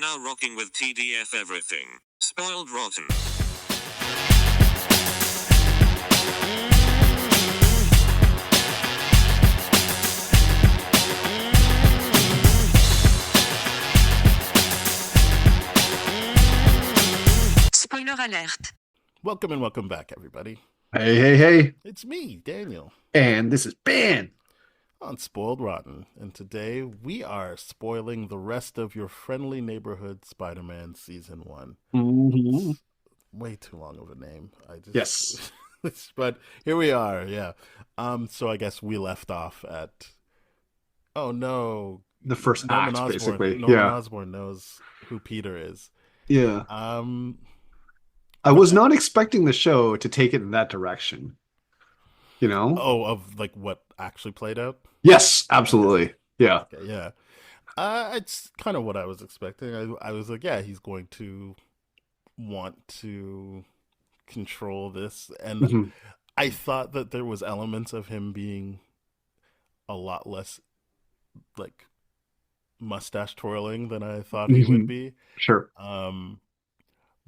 now rocking with TDF everything. Spoiled Rotten. Spoiler alert. Welcome back, everybody. Hey. It's me, Daniel, And this is Ben. on Spoiled Rotten, and today we are spoiling the rest of your friendly neighborhood Spider-Man Season 1. Mm-hmm. It's way too long of a name. Yes. But here we are, yeah. So I guess we left off at, oh no, The first act, basically. Norman Yeah. Osborn knows who Peter is. Yeah. Um, I was not expecting the show to take it in that direction. You know? of like what actually played out? Yes, absolutely. Yeah. Okay, yeah. It's kind of what I was expecting. I was like, yeah, he's going to want to control this, and Mhm. I thought that there was elements of him being a lot less like mustache twirling than I thought he would Mhm. be. Sure.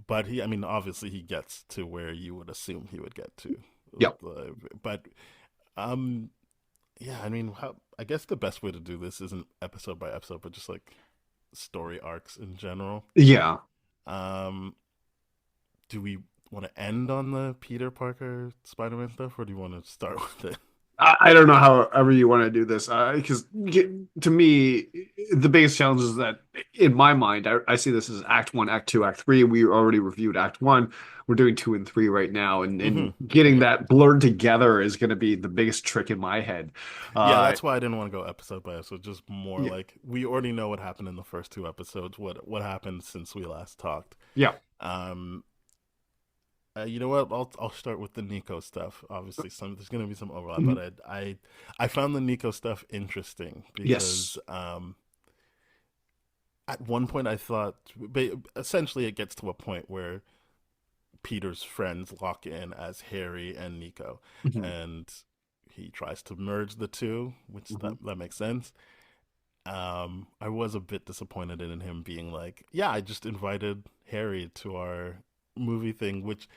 But I mean, obviously he gets to where you would assume he would get to. Yep. But, um, yeah, I mean, I guess the best way to do this isn't episode by episode, but just like story arcs in general. Yeah. Um, do we want to end on the Peter Parker Spider-Man stuff, or do you want to start with it? I don't know however you want to do this, because to me, the biggest challenge is that in my mind, I see this as Act 1, Act 2, Act 3. We already reviewed Act 1. We're doing 2 and 3 right now, and getting that blurred together is going to be the biggest trick in my head. Yeah, that's why I didn't want to go episode by episode. Just more Yeah. like we already know what happened in the first 2 episodes. What happened since we last talked. Yeah. You know what? I'll start with the Nico stuff. Obviously, there's going to be some overlap, Mhm. but I found the Nico stuff interesting because at one point I thought, essentially, it gets to a point where Peter's friends lock in as Harry and Nico, Mhm. and he tries to merge the two, which that makes sense. I was a bit disappointed in him being like, yeah, I just invited Harry to our movie thing, which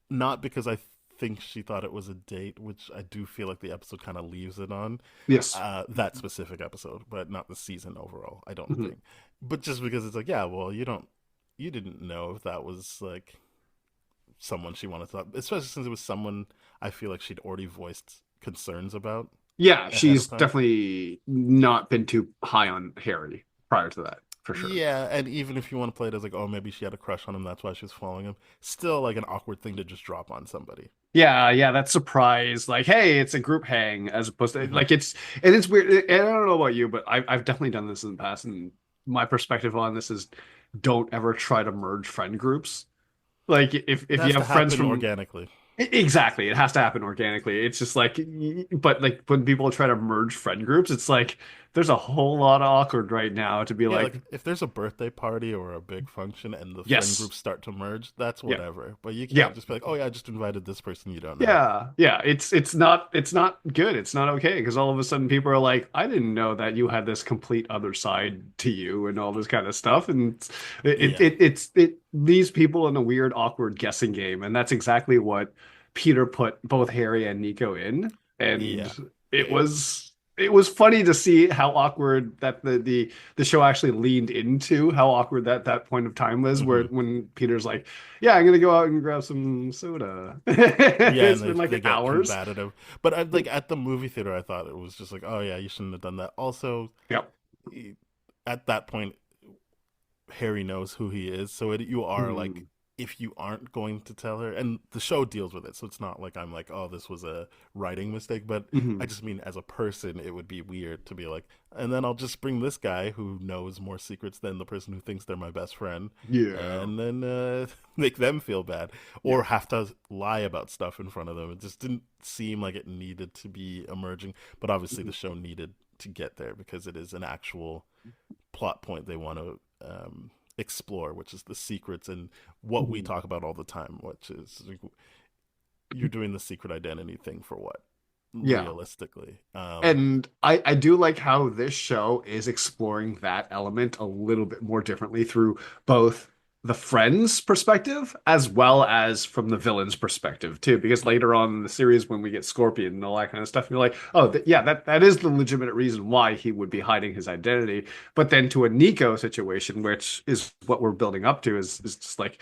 not because I think she thought it was a date, which I do feel like the episode kind of leaves it on. Yes. That specific episode, but not the season overall, I don't Mhm. think. But just because it's like, yeah, well, you didn't know if that was like someone she wanted to talk, especially since it was someone I feel like she'd already voiced concerns about Yeah, ahead she's of time. definitely not been too high on Harry prior to that, for sure. Yeah, and even if you want to play it as like, oh, maybe she had a crush on him, that's why she was following him. Still, like an awkward thing to just drop on somebody. Yeah, that surprise, like, hey, it's a group hang, as opposed to Hmm. like it's weird. And I don't know about you, but I've definitely done this in the past, and my perspective on this is don't ever try to merge friend groups. Like It if you has to have friends happen from organically. Exactly. It has to happen organically. It's just like, but like when people try to merge friend groups, it's like there's a whole lot of awkward right now to be Yeah, like, like if there's a birthday party or a big function and the friend yes, groups start to merge, that's yeah, whatever. But you yeah, can't just be like, oh yeah, I just invited this person you don't know. yeah. It's not good. It's not okay because all of a sudden people are like, I didn't know that you had this complete other side to you and all this kind of stuff, and Yeah. it leaves people in a weird, awkward guessing game, and that's exactly what Peter put both Harry and Nico in, and Yeah. it was funny to see how awkward that the show actually leaned into how awkward that point of time was, where Hmm. when Peter's like, yeah, I'm gonna go out and grab some soda. Yeah, It's and been they like get hours. combative. But I like at the movie theater, I thought it was just like, oh yeah, you shouldn't have done that. Also, Yep. at that point, Harry knows who he is, so you are like, Hmm. if you aren't going to tell her, and the show deals with it, so it's not like I'm like, oh, this was a writing mistake, but I Hmm. just mean as a person, it would be weird to be like, and then I'll just bring this guy who knows more secrets than the person who thinks they're my best friend, Yeah. and then make them feel bad, Yeah. or have to lie about stuff in front of them. It just didn't seem like it needed to be emerging, but obviously the show needed to get there because it is an actual plot point they want to explore, which is the secrets and what we Mhm. talk about all the time, which is like, you're doing the secret identity thing for what? Yeah. realistically. And I do like how this show is exploring that element a little bit more differently through both the friend's perspective as well as from the villain's perspective too. Because later on in the series, when we get Scorpion and all that kind of stuff, you're like, oh, yeah, that is the legitimate reason why he would be hiding his identity. But then to a Nico situation, which is what we're building up to, is just like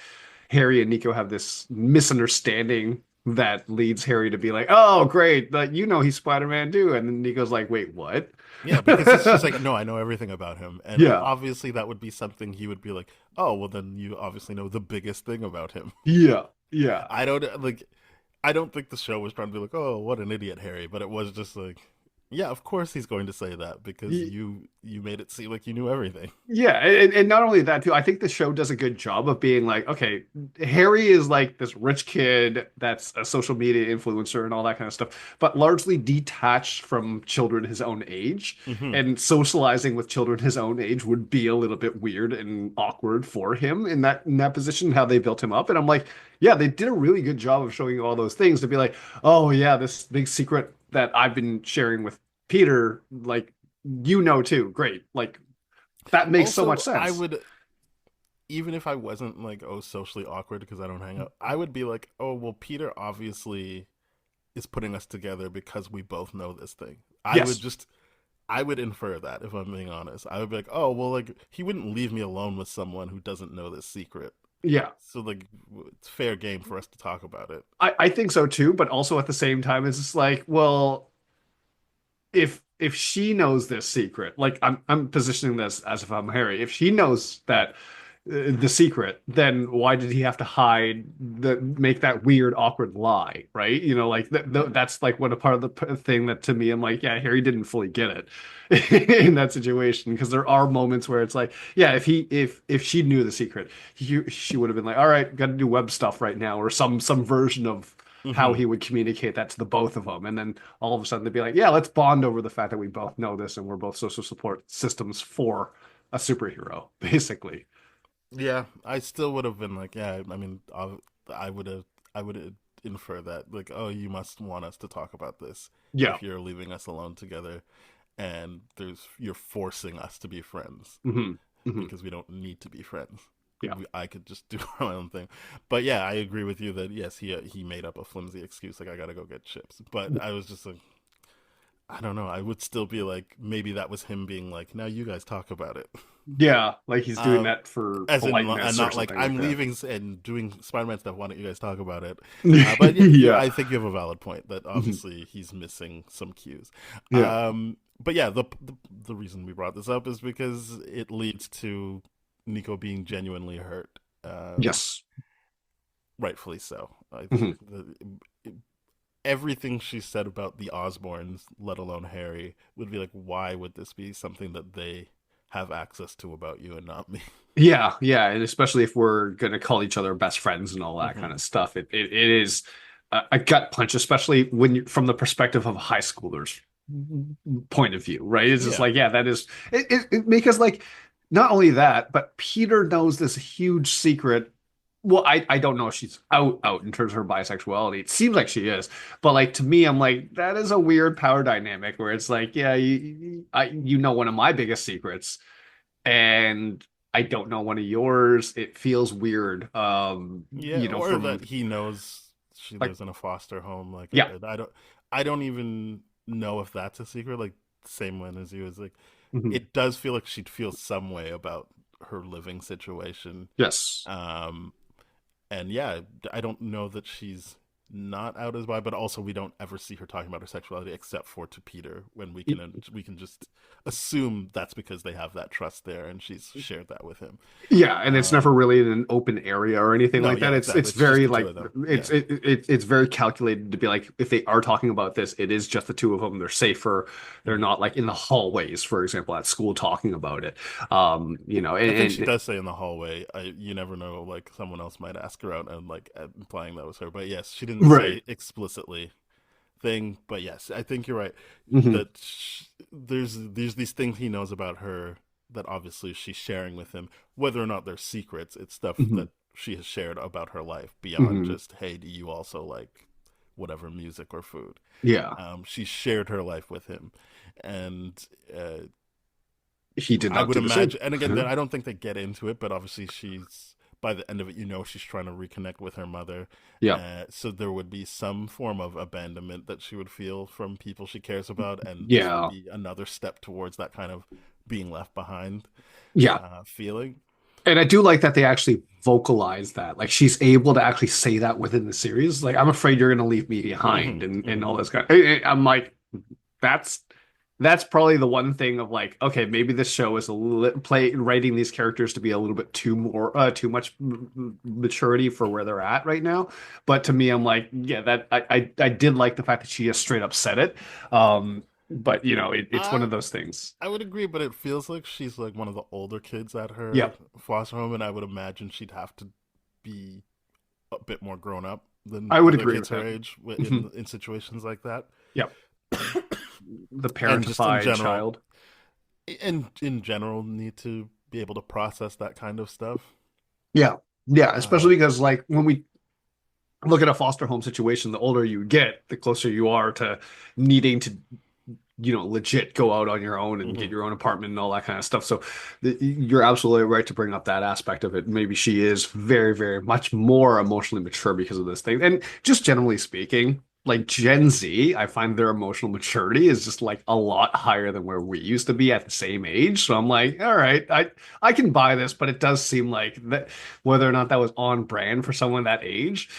Harry and Nico have this misunderstanding that leads Harry to be like, "Oh, great, but you know he's Spider-Man too." And then Nico's like, "Wait, what?" Yeah, because she's like, no, I know everything about him, and Yeah, obviously that would be something he would be like, oh, well, then you obviously know the biggest thing about him. yeah, yeah, I don't like. I don't think the show was trying to be like, oh, what an idiot, Harry, but it was just like, yeah, of course he's going to say that because Y- you made it seem like you knew everything. yeah. And not only that too, I think the show does a good job of being like, okay, Harry is like this rich kid that's a social media influencer and all that kind of stuff, but largely detached from children his own age. Hmm. And socializing with children his own age would be a little bit weird and awkward for him in that position, how they built him up. And I'm like, yeah, they did a really good job of showing you all those things to be like, oh yeah, this big secret that I've been sharing with Peter, like you know too. Great. Like that makes so much Also, I sense. would, even if I wasn't like, oh, socially awkward because I don't hang out, I would be like, oh, well, Peter obviously is putting us together because we both know this thing. Yes. I would infer that if I'm being honest. I would be like, oh, well, like he wouldn't leave me alone with someone who doesn't know this secret. Yeah. So like, it's fair game for us to talk about it. I think so too, but also at the same time, it's just like, well, if she knows this secret, like I'm positioning this as if I'm Harry, if she knows that the secret, then why did he have to hide the make that weird awkward lie, right? You know, like that's like what a part of the thing that to me I'm like, yeah, Harry didn't fully get it in that situation because there are moments where it's like, yeah, if she knew the secret, she would have been like, all right, got to do web stuff right now or some version of how Hmm. he would communicate that to the both of them. And then all of a sudden they'd be like, yeah, let's bond over the fact that we both know this and we're both social support systems for a superhero, basically. Yeah, I still would have been like, yeah. I mean, I would have, I would infer that like, oh, you must want us to talk about this Yeah. if you're leaving us alone together, and you're forcing us to be friends Hmm. Hmm. because we don't need to be friends. Yeah. I could just do my own thing. But yeah, I agree with you that yes, he made up a flimsy excuse like I gotta go get chips. But I was just like, I don't know. I would still be like, maybe that was him being like, now you guys talk about it. Yeah. Like he's doing Um, that for as in, and politeness or not like something like I'm that. leaving and doing Spider-Man stuff. Why don't you guys talk about it? But Yeah. I think you have a valid point that Mhm. obviously he's missing some cues. Yeah. But yeah, the reason we brought this up is because it leads to Nico being genuinely hurt. Yes. Rightfully so. I think Hmm. everything she said about the Osborns, let alone Harry, would be like, why would this be something that they have access to about you and not me? Yeah. Yeah. And especially if we're gonna call each other best friends and all that kind Hmm. of stuff, it is a gut punch, especially when you from the perspective of a high schooler's point of view, right? It's just Yeah. like, yeah, that is because like not only that, but Peter knows this huge secret. Well, I don't know if she's out in terms of her bisexuality. It seems like she is, but like to me, I'm like that is a weird power dynamic where it's like, yeah, you know one of my biggest secrets, and I don't know one of yours. It feels weird, Yeah, or from that he knows she like lives in a foster home. Like yeah, I don't even know if that's a secret. Like same one as you is like, mhm, it does feel like she'd feel some way about her living situation. yes, Um, and yeah, I don't know that she's not out as bi, but also we don't ever see her talking about her sexuality except for to Peter when we can just assume that's because they have that trust there and she's shared that with him. yeah, and it's never Um, really in an open area or anything no, like that. yeah, exactly. It's It's just very the two like of them. Yeah. it's very calculated to be like if they are talking about this, it is just the two of them. They're safer. They're Hmm. not like in the hallways, for example, at school talking about it. I think she And does say in the hallway, you never know, like someone else might ask her out and like implying that was her. But yes, she didn't right. say explicitly thing. But yes, I think you're right. Hmm. That there's these things he knows about her that obviously she's sharing with him, whether or not they're secrets. It's stuff Hmm. that she has shared about her life beyond Hmm. just, hey, do you also like whatever music or food. Yeah. She shared her life with him, and He did I not would do the same. imagine. And again, I don't think they get into it, but obviously she's by the end of it, she's trying to reconnect with her mother. Yeah. So there would be some form of abandonment that she would feel from people she cares about, and this would Yeah. be another step towards that kind of being left behind Yeah. feeling. And I do like that they actually vocalize that. Like she's able to actually say that within the series. Like, I'm afraid you're going to leave me behind Hmm. and Hmm. all this kind I'm like, that's probably the one thing of like, okay, maybe this show is writing these characters to be a little bit too much maturity for where they're at right now. But to me, I'm like, yeah, that I did like the fact that she just straight up said it. But it's one I of those things. I would agree, but it feels like she's like one of the older kids at Yeah, her foster home, and I would imagine she'd have to be a bit more grown up than I would other agree kids with her that. age Mhm. in situations like that. Yeah, the And just in parentified general, child. in general, need to be able to process that kind of stuff. Yeah, yeah, Uh, especially because like when we look at a foster home situation, the older you get, the closer you are to needing to legit go out on your own and get mhm. your own apartment and all that kind of stuff. So you're absolutely right to bring up that aspect of it. Maybe she is very, very much more emotionally mature because of this thing. And just generally speaking, like Gen Z, I find their emotional maturity is just like a lot higher than where we used to be at the same age. So I'm like, all right, I can buy this, but it does seem like that whether or not that was on brand for someone that age,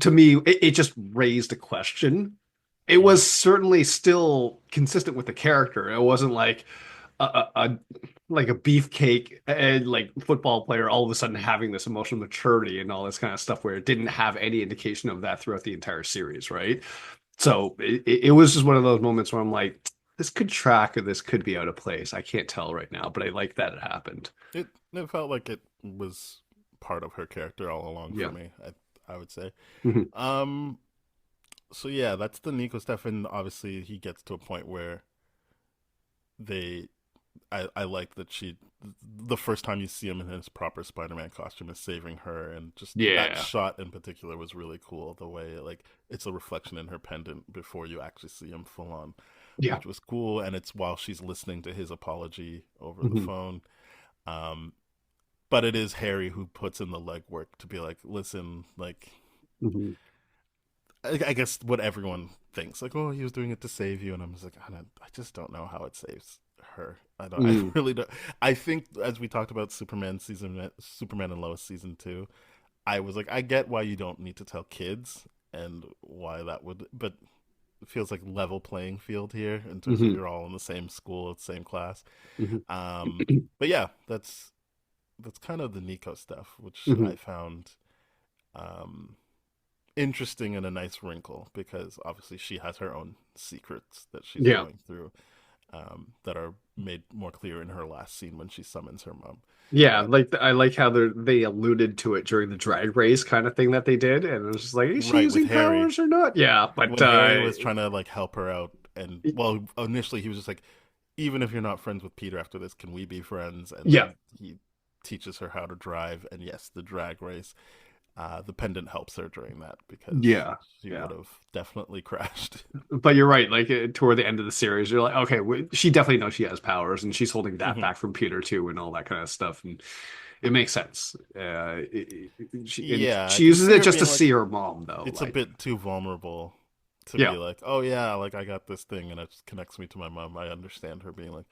to me, it just raised a question. It Mhm. was certainly still consistent with the character. It wasn't like a like a beefcake and like football player all of a sudden having this emotional maturity and all this kind of stuff where it didn't have any indication of that throughout the entire series, right? So it was just one of those moments where I'm like, this could track or this could be out of place. I can't tell right now, but I like that it happened. It felt like it was part of her character all along for Yeah. me. I would say. Mhm. Um. So yeah, that's the Nico stuff, and obviously he gets to a point where they I like that the first time you see him in his proper Spider-Man costume is saving her, and just that Yeah. shot in particular was really cool. The way like it's a reflection in her pendant before you actually see him full on, Yeah. which was cool. And it's while she's listening to his apology over the Mhm. phone. Um, but it is Harry who puts in the legwork to be like, listen, like Mhm. I guess what everyone thinks, like, oh, he was doing it to save you, and I'm just like, I just don't know how it saves her. I Mhm. really don't. I think as we talked about Superman and Lois season 2, I was like, I get why you don't need to tell kids and why that would, but it feels like level playing field here in terms of Mhm. you're all in the same school, same class. Mhm. Um, but yeah, that's kind of the Nico stuff, which I Mhm. found. Um, Interesting and a nice wrinkle because obviously she has her own secrets that she's Yeah. going through that are made more clear in her last scene when she summons her mom. Yeah, But like I like how they alluded to it during the drag race kind of thing that they did, and it was just like, is she right with using Harry, powers or not? Yeah, but when Harry was trying to like help her out, and well, initially he was just like, even if you're not friends with Peter after this, can we be friends? And yeah, then he teaches her how to drive, and yes, the drag race. The pendant helps her during that because yeah, she yeah. would have definitely crashed. But you're right. Like toward the end of the series, you're like, okay, she definitely knows she has powers, and she's holding that back from Peter too, and all that kind of stuff, and it makes sense. Yeah, I She can uses see it her just to being like, see her mom, though. it's a Like, bit too vulnerable to be yeah, like, oh yeah, like I got this thing and it connects me to my mom. I understand her being like,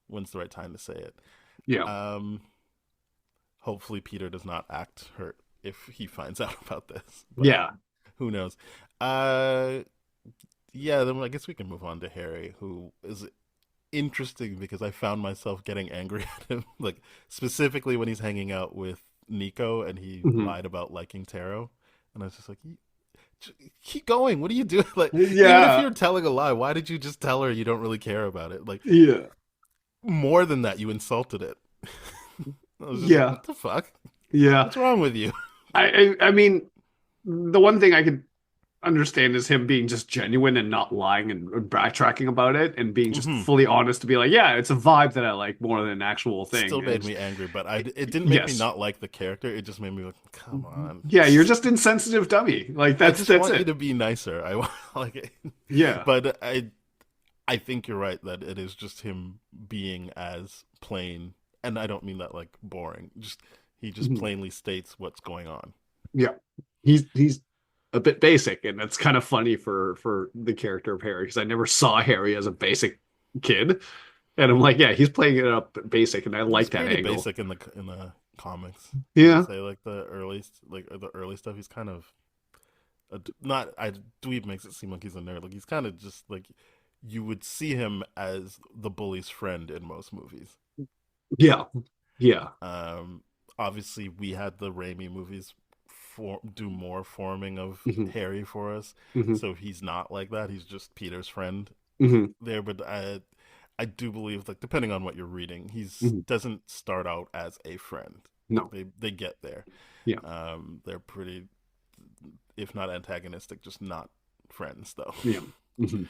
when's the right time to say it? yeah, Um, Hopefully Peter does not act hurt if he finds out about this, but yeah, who knows? Uh, yeah, then I guess we can move on to Harry, who is interesting because I found myself getting angry at him, like specifically when he's hanging out with Nico and he hmm lied about liking tarot, and I was just like, keep going. What are you doing? Like, even if yeah, you're telling a lie, why did you just tell her you don't really care about it? Like, yeah, more than that, you insulted it. I was just like, yeah, what the fuck? yeah. What's wrong with you? I mean, the one thing I could understand is him being just genuine and not lying and backtracking about it and being just Hmm. fully honest to be like, yeah, it's a vibe that I like more than an actual thing. Still made And me angry, but it didn't make me yes, not like the character. It just made me like, come on. yeah, you're just insensitive dummy. Like I that's just that's want you it. to be nicer. I want like it. Yeah. But I think you're right that it is just him being as plain, and I don't mean that like boring. Just he just Mhm. plainly states what's going on. Yeah. He's a bit basic, and that's kind of funny for the character of Harry because I never saw Harry as a basic kid. And I'm like, yeah, he's playing it up basic, and I He's like that pretty angle. basic in the comics. I would Yeah. say like the early stuff. He's kind of not. I Dweeb makes it seem like he's a nerd. Like he's kind of just like you would see him as the bully's friend in most movies. Yeah. Yeah. Um, Obviously, we had the Raimi movies do more forming of Hmm. Harry for us, Hmm. so he's not like that. He's just Peter's friend Hmm. there. But I do believe, like, depending on what you're reading, he's Hmm. doesn't start out as a friend. Like No. they get there. Yeah. They're pretty, if not antagonistic, just not friends though. Yeah. Hmm.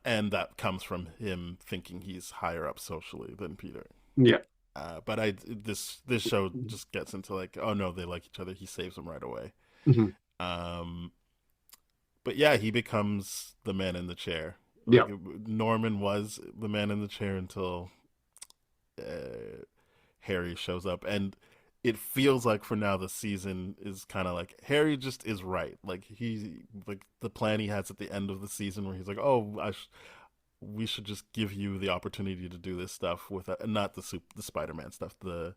And that comes from him thinking he's higher up socially than Peter. Yeah. But this show just gets into like, oh no, they like each other. He saves them right away. Hmm. Um, but yeah, he becomes the man in the chair. Like Yeah. Norman was the man in the chair until Harry shows up, and it feels like for now the season is kind of like Harry just is right. Like like the plan he has at the end of the season where he's like, oh, we should just give you the opportunity to do this stuff with not the Spider-Man stuff, the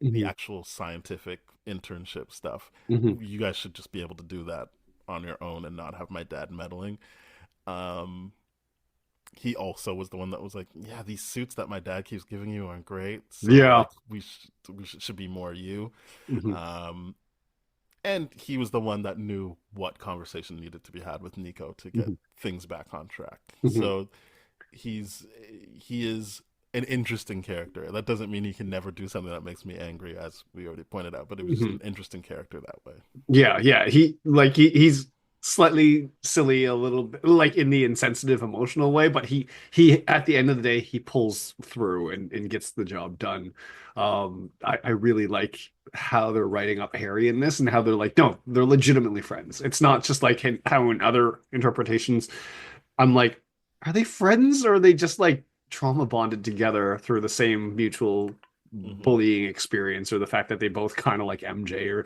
Hmm. actual scientific internship stuff. Hmm. You guys should just be able to do that on your own and not have my dad meddling. Um, he also was the one that was like, "Yeah, these suits that my dad keeps giving you aren't great. So Yeah. like, should be more you." Hmm. Um, and he was the one that knew what conversation needed to be had with Nico to get Hmm. things back on track. Hmm. So he's he is an interesting character. That doesn't mean he can never do something that makes me angry, as we already pointed out. But it was just Hmm. an interesting character that way. Yeah, yeah. He's slightly silly a little bit, like in the insensitive emotional way, but he at the end of the day he pulls through and gets the job done. I really like how they're writing up Harry in this and how they're like, no, they're legitimately friends. It's not just like how in other interpretations I'm like, are they friends or are they just like trauma bonded together through the same mutual Hmm. bullying experience or the fact that they both kind of like MJ or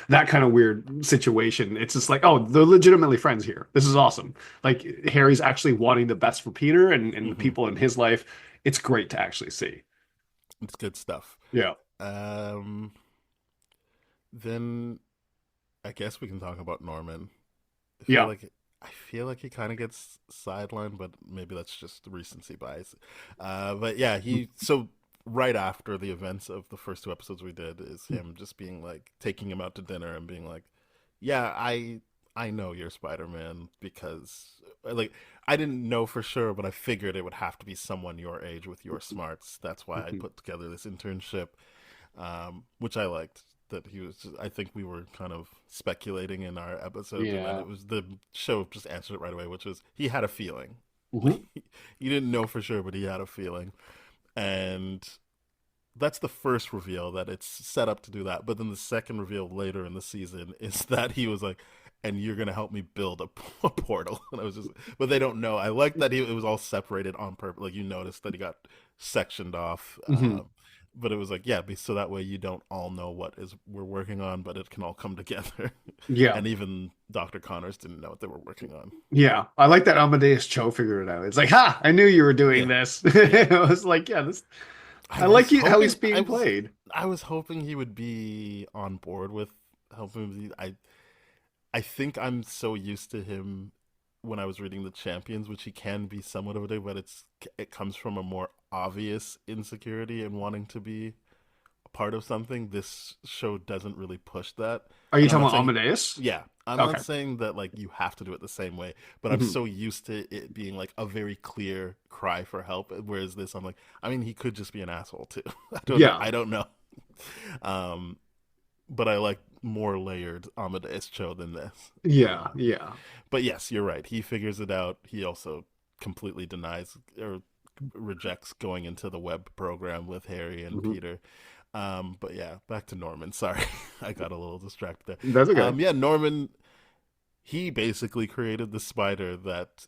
that kind of weird situation. It's just like, oh, they're legitimately friends here. This is awesome. Like Harry's actually wanting the best for Peter and the Hmm. people in his life. It's great to actually see. It's good stuff. Yeah. Um, then I guess we can talk about Norman. I feel Yeah. like I feel like he kind of gets sidelined, but maybe that's just recency bias. But yeah, he so right after the events of the first two episodes we did is him just being like taking him out to dinner and being like, "Yeah, I know you're Spider-Man because like I didn't know for sure, but I figured it would have to be someone your age with your smarts. That's why I put together this internship." Which I liked. That he was. I think we were kind of speculating in our episodes, and then Yeah. it was the show just answered it right away, which was he had a feeling. Like Hmm. he didn't know for sure, but he had a feeling, and that's the first reveal that it's set up to do that. But then the second reveal later in the season is that he was like, "And you're gonna help me build a portal." And I was just, but they don't know. I like that it was all separated on purpose. Like you noticed that he got sectioned off. Hmm. But it was like, yeah, so that way you don't all know what is we're working on, but it can all come together. Yeah. And even Dr. Connors didn't know what they were working on. Yeah. I like that Amadeus Cho figured it out. It's like, ha, I knew you were doing Yeah, this. yeah. I was like, yeah, this I I like was how he's hoping being played. I was hoping he would be on board with helping. I think I'm so used to him when I was reading the Champions, which he can be somewhat of a dick, but it comes from a more obvious insecurity and wanting to be a part of something. This show doesn't really push that, Are you and I'm talking not about saying Amadeus? yeah, I'm not Okay. saying that like you have to do it the same way, but I'm Hmm. so used to it being like a very clear cry for help. Whereas this, I'm like, I mean, he could just be an asshole too. I don't know. Yeah. I don't know. Um, but I like more layered Amadeus Cho than this. Yeah, yeah. But yes, you're right. He figures it out. He also completely denies or rejects going into the web program with Harry and Hmm. Peter. But yeah, back to Norman. Sorry, I got a little distracted That's there. okay. Yeah, Norman. He basically created the spider that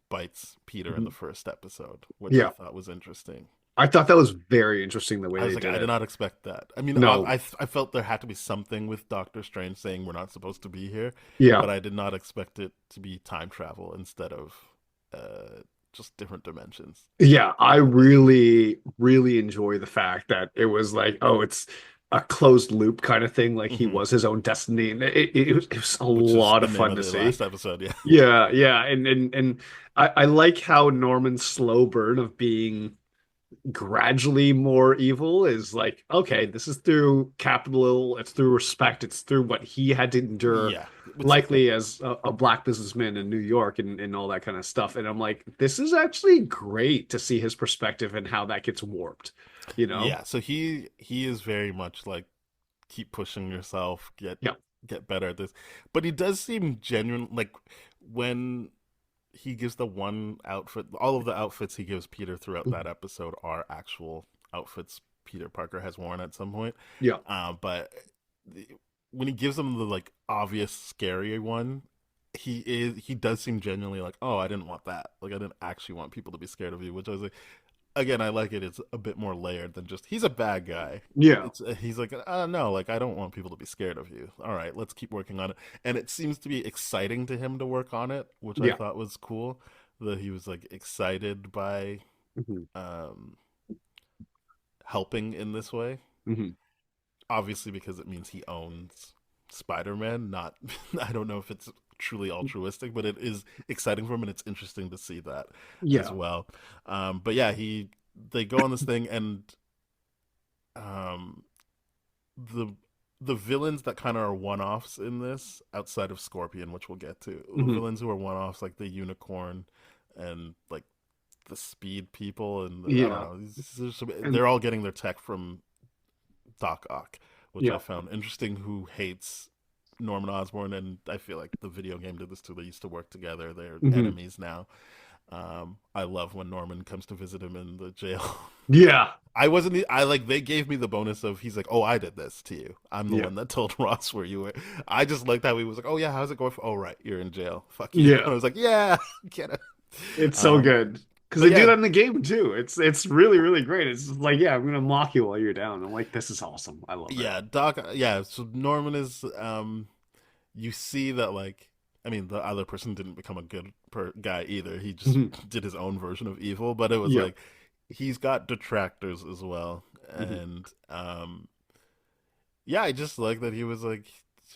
bites Peter in Mhm. the first episode, which I Yeah. thought was interesting. I thought that was very interesting the way I was they like, did I did it. not expect that. I mean, No. I felt there had to be something with Doctor Strange saying we're not supposed to be here, Yeah. but I did not expect it to be time travel instead of uh, just different dimensions. Yeah, I really, really enjoy the fact that it was like, oh, it's a closed loop kind of thing. Like he Hmm. was his own destiny, and it was a Which is lot the of name fun of to the see. last episode. Yeah, Yeah, yeah, and I like how Norman's slow burn of being gradually more evil is like, okay, this is through capital, it's through respect, it's through what he had to endure, yeah. It's likely as a black businessman in New York and all that kind of stuff. And I'm like, this is actually great to see his perspective and how that gets warped, you know? yeah. So he is very much like keep pushing yourself, Yeah. get better at this. But he does seem genuine. Like when he gives the one outfit, all of the outfits he gives Peter throughout that episode are actual outfits Peter Parker has worn at some point. Yeah. But the, when he gives him the like obvious scary one, he does seem genuinely like, oh, I didn't want that. Like I didn't actually want people to be scared of you. Which I was like, again, I like it. It's a bit more layered than just he's a bad guy. Yeah. It's he's like, no, like I don't want people to be scared of you. All right, let's keep working on it. And it seems to be exciting to him to work on it, which I Yeah. thought was cool. That he was like excited by Hmm. um, helping in this way. Hmm. Obviously, because it means he owns Spider-Man. Not, I don't know if it's truly altruistic, but it is exciting for him, and it's interesting to see that as Yeah. well. But yeah, they go on this thing, and um, the the villains that kind of are one-offs in this, outside of Scorpion, which we'll get to, the Hmm. villains who are one-offs, like the Unicorn and like the Speed people, and I don't Yeah. know, And they're all getting their tech from Doc Ock, which I yeah. found interesting. Who hates Norman Osborn, and I feel like the video game did this too. They used to work together. They're Hmm. enemies now. I love when Norman comes to visit him in the jail. Yeah. I wasn't. I like they gave me the bonus of he's like, oh, I did this to you. I'm the Yeah. one that told Ross where you were. I just liked how he was like, oh yeah, how's it going? Oh right, you're in jail. Fuck you. Yeah. And I was like, yeah, get it. It's so Um, good because but they do yeah, that in the game too. It's really really great. It's just like, yeah, I'm gonna mock you while you're down. I'm like, this is awesome. I love it. yeah, Doc. Yeah, so Norman is. You see that like I mean the other person didn't become a good guy either. He just Mhm. did his own version of evil, but it was Yeah. like he's got detractors as well. Mhm. And yeah, I just like that he was like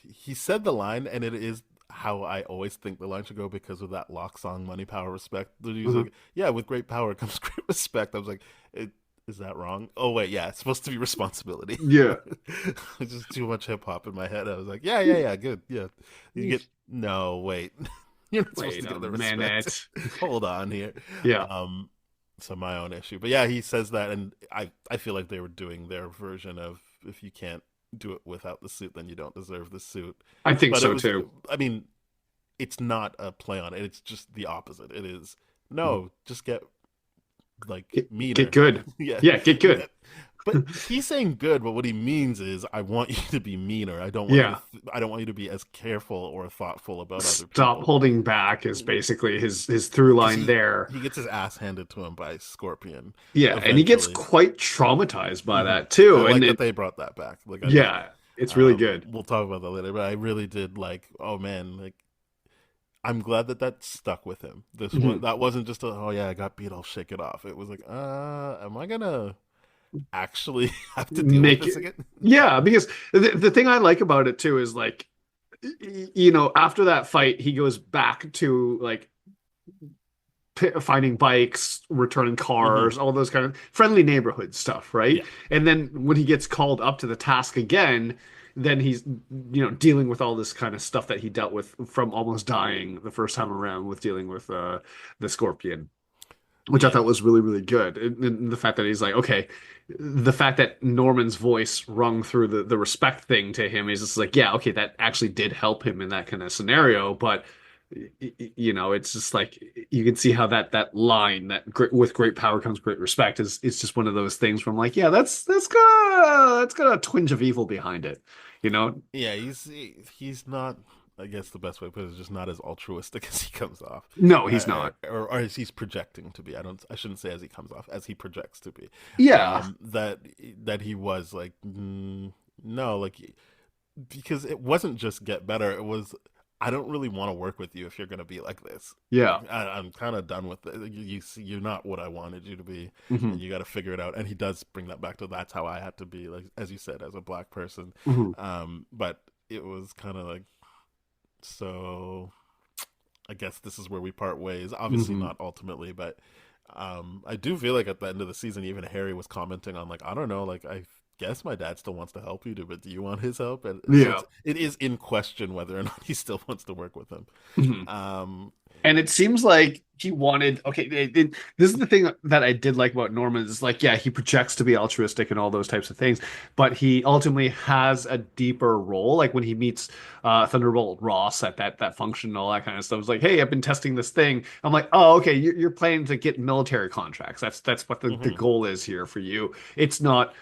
he said the line, and it is how I always think the line should go because of that Lock song, "Money, Power, Respect." He was Mhm. like, "Yeah, with great power comes great respect." I was like, "Is that wrong?" Oh wait, yeah, it's supposed to be responsibility. Yeah. It's just too much hip hop in my head. I was like, "Yeah, yeah, yeah, good, yeah." You get no, wait, you're not supposed Wait to a get the respect. minute. Hold on here. Yeah. Um, so my own issue, but yeah, he says that, and I feel like they were doing their version of if you can't do it without the suit, then you don't deserve the suit. I think But it so was, too. I mean, it's not a play on it. It's just the opposite. It is Mhm. no, just get like Get meaner. good. Yeah. Yeah, get good. But he's saying good, but what he means is I want you to be meaner. I don't want you Yeah. to I don't want you to be as careful or thoughtful about other Stop people. holding back is basically his through Because line there. he gets his ass handed to him by Scorpion Yeah, and he gets eventually. quite traumatized by Hmm. that I too. like that they brought that back. Like I did. Yeah, it's really good. We'll talk about that later, but I really did like. Oh man, like I'm glad that that stuck with him. This one Mhm. that wasn't just a oh yeah I got beat, I'll shake it off. It was like am I gonna actually have to deal with Make this it, again? yeah, because the thing I like about it too is like, you know, after that fight, he goes back to like finding bikes, returning Hmm. cars, all those kind of friendly neighborhood stuff, right? Yeah, And then when he gets called up to the task again, then he's, you know, dealing with all this kind of stuff that he dealt with from almost dying the first time around with dealing with the scorpion. which I Yeah. thought was really, really good. And the fact that he's like, okay, the fact that Norman's voice rung through the respect thing to him is just like, yeah, okay, that actually did help him in that kind of scenario. But it's just like you can see how that line that with great power comes great respect is just one of those things from like, yeah, that's got a twinge of evil behind it, you know? Yeah, he's not. I guess the best way to put it is just not as altruistic as he comes off, No, he's not. or as he's projecting to be. I shouldn't say as he comes off, as he projects to be. Yeah, That he was like, no, like because it wasn't just get better. It was I don't really want to work with you if you're gonna be like this. yeah. Like I'm kind of done with it. You see, you're not what I wanted you to be, and Hmm. you got to figure it out. And he does bring that back to that's how I had to be, like as you said, as a black person. Hmm. But it was kind of like so. I guess this is where we part ways. Obviously, Hmm. not ultimately, but I do feel like at the end of the season, even Harry was commenting on like, I don't know, like I guess my dad still wants to help you, but do you want his help? And so Yeah. it is in question whether or not he still wants to work with him. Mhm. Um, And it seems like he wanted, okay, this is the thing that I did like about Norman is like, yeah, he projects to be altruistic and all those types of things, but he ultimately has a deeper role. Like when he meets Thunderbolt Ross at that function and all that kind of stuff. It's like, hey, I've been testing this thing. I'm like, oh, okay, you're planning to get military contracts. That's what the mhm. goal is here for you. It's not,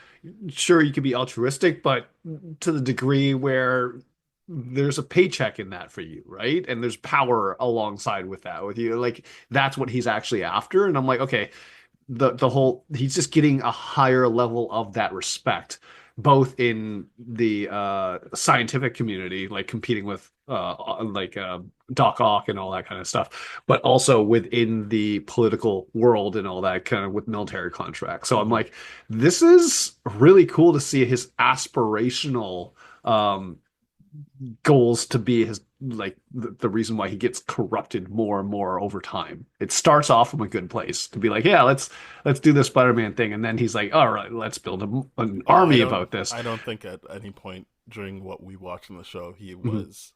sure, you can be altruistic, but to the degree where there's a paycheck in that for you, right? And there's power alongside with that with you. Like that's what he's actually after. And I'm like, okay, the whole he's just getting a higher level of that respect, both in the scientific community, like competing with Doc Ock and all that kind of stuff, but also within the political world and all that kind of with military contracts. So I'm Mhm. like, this is really cool to see his aspirational um goals to be his like the reason why he gets corrupted more and more over time. It starts off from a good place to be like, yeah, let's do this Spider-Man thing, and then he's like, all right, let's build an Oh, army about this. I don't think at any point during what we watched in the show he Mhm. was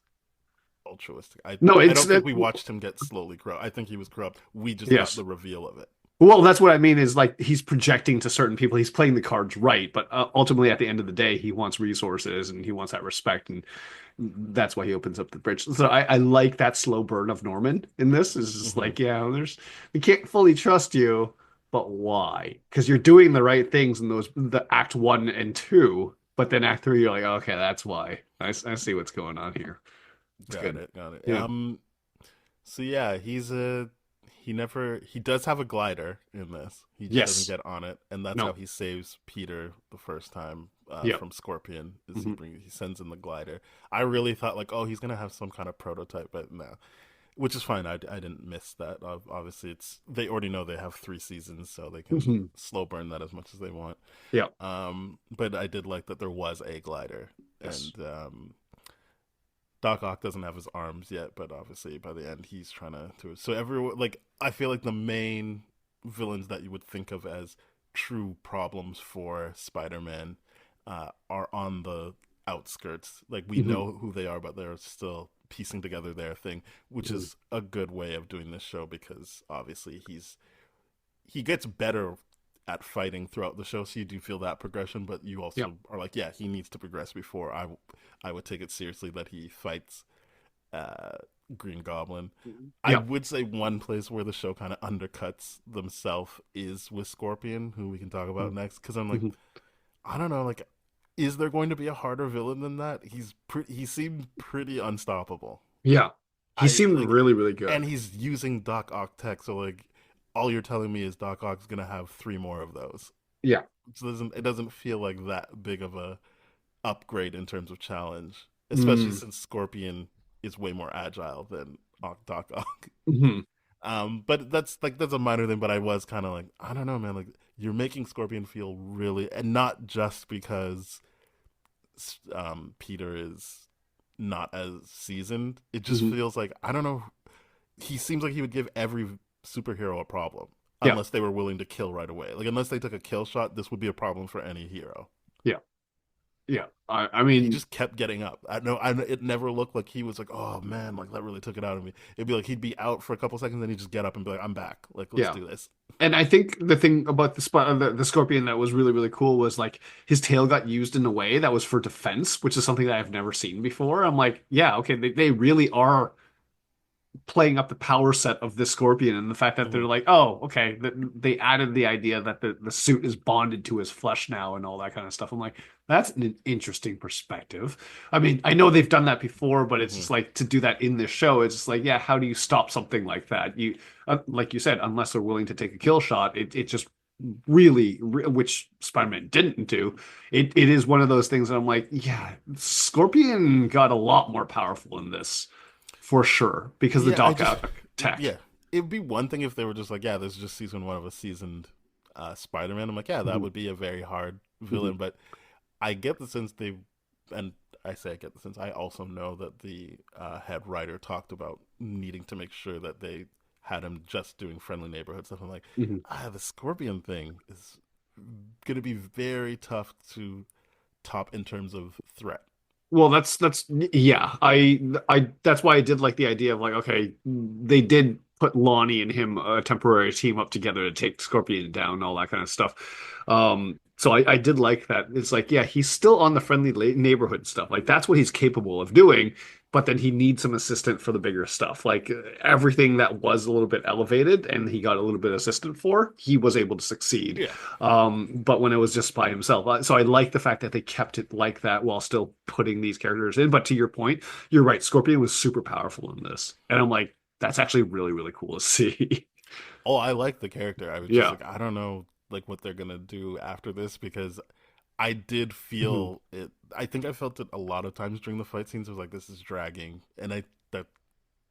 altruistic. No, I it's don't think we watched him get slowly corrupt. I think he was corrupt. We just got yes. the reveal of it. Well, that's what I mean is like he's projecting to certain people. He's playing the cards right, but ultimately at the end of the day, he wants resources and he wants that respect, and that's why he opens up the bridge. So I like that slow burn of Norman in this. Is just Hmm. like, yeah, we can't fully trust you, but why? Because you're doing the right things in the act one and two, but then act three, you're like, okay, that's why. I see what's going on here. It's Got good. it. Got it. Yeah. So yeah, he does have a glider in this. He just doesn't Yes. get on it, and that's how No. he saves Peter the first time Yeah. from Scorpion. Is Hmm. he sends in the glider? I really thought like, oh, he's gonna have some kind of prototype, but no, which is fine. I didn't miss that. Obviously, it's they already know they have 3 seasons, so they can Hmm. slow burn that as much as they want. Yeah. But I did like that there was a glider, Yes. and Doc Ock doesn't have his arms yet, but obviously by the end he's trying to do it. So everyone, like, I feel like the main villains that you would think of as true problems for Spider-Man are on the outskirts. Like we Hmm. know who they are, but they're still piecing together their thing, which Hmm. is a good way of doing this show because obviously he gets better at fighting throughout the show, so you do feel that progression. But you Yeah. also are like, yeah, he needs to progress before I would take it seriously that he fights uh, Green Goblin. I Yeah. would say one place where the show kind of undercuts themselves is with Scorpion, who we can talk about next. Because I'm like, Hmm. I don't know, like, is there going to be a harder villain than that? He seemed pretty unstoppable. Yeah. He I seemed like, really, really good. and he's using Doc Ock tech, so like, all you're telling me is Doc Ock's gonna have 3 more of those. Yeah. It doesn't feel like that big of a upgrade in terms of challenge, especially Mm. since Scorpion is way more agile than Doc Ock. Hmm. But that's a minor thing. But I was kind of like, I don't know, man. Like you're making Scorpion feel really, and not just because Peter is not as seasoned. It just Hmm. feels like I don't know. He seems like he would give every superhero a problem Yeah. unless they were willing to kill right away. Like unless they took a kill shot, this would be a problem for any hero. Yeah. Yeah. I He mean, just kept getting up. I know. It never looked like he was like, "Oh man, like that really took it out of me." It'd be like he'd be out for a couple seconds, then he'd just get up and be like, "I'm back. Like let's yeah. do this." And I think the thing about the scorpion that was really cool was like his tail got used in a way that was for defense, which is something that I've never seen before. I'm like, yeah, okay, they really are playing up the power set of this scorpion, and the fact that they're Mhm. like, oh, okay, they added the idea that the suit is bonded to his flesh now and all that kind of stuff. I'm like, that's an interesting perspective. I mean, I know they've done that before, but it's Mhm. just like to do that in this show, it's just like, yeah, how do you stop something like that? Like you said, unless they're willing to take a kill shot, it just really, which Spider-Man didn't do. It is one of those things that I'm like, yeah, Scorpion got a lot more powerful in this for sure because the Yeah, I Doc just Ock tech. yeah. It'd be one thing if they were just like, "Yeah, this is just season one of a seasoned Spider-Man." I'm like, "Yeah, that Mhm, would be a very hard mhm. villain." But I get the sense they, and I say I get the sense. I also know that the head writer talked about needing to make sure that they had him just doing friendly neighborhood stuff. I'm like, Mhm. the Scorpion thing is going to be very tough to top in terms of threat. Well, that's yeah. I that's why I did like the idea of like, okay, they did put Lonnie and him a temporary team up together to take Scorpion down and all that kind of stuff. So I did like that. It's like, yeah, he's still on the friendly neighborhood stuff. Like that's what he's capable of doing, but then he needs some assistant for the bigger stuff. Like everything that was a little bit elevated and he got a little bit of assistant for, he was able to succeed. Yeah. But when it was just by himself, so I like the fact that they kept it like that while still putting these characters in. But to your point, you're right. Scorpion was super powerful in this, and I'm like, that's actually really cool to see. Oh, I like the character. I was just Yeah. like, I don't know, like what they're gonna do after this because I did Hmm. feel it. I think I felt it a lot of times during the fight scenes. I was like, this is dragging, and I that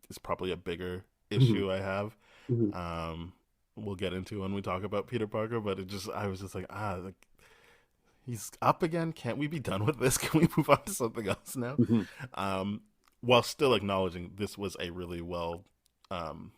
is probably a bigger Hmm. issue I have. Hmm. Um, we'll get into when we talk about Peter Parker, but I was just like, like he's up again. Can't we be done with this? Can we move on to something else now? Hmm. Um, while still acknowledging this was a really well um,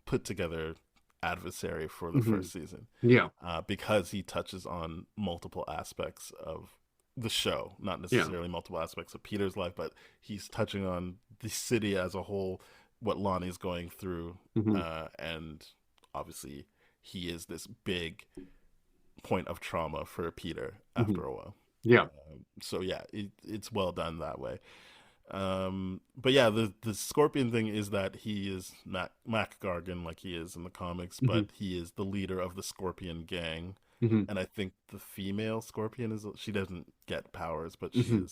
put together adversary for the Hmm. first season, Yeah. because he touches on multiple aspects of the show, not Yeah. necessarily multiple aspects of Peter's life, but he's touching on the city as a whole, what Lonnie's going through, Hmm. and obviously he is this big point of trauma for Peter Hmm. after a while. Yeah. So yeah, it's well done that way. But yeah, the Scorpion thing is that he is Mac Gargan like he is in the comics, Hmm. but he is the leader of the Scorpion gang, Hmm. and I think the female Scorpion is she doesn't get powers, but Hmm.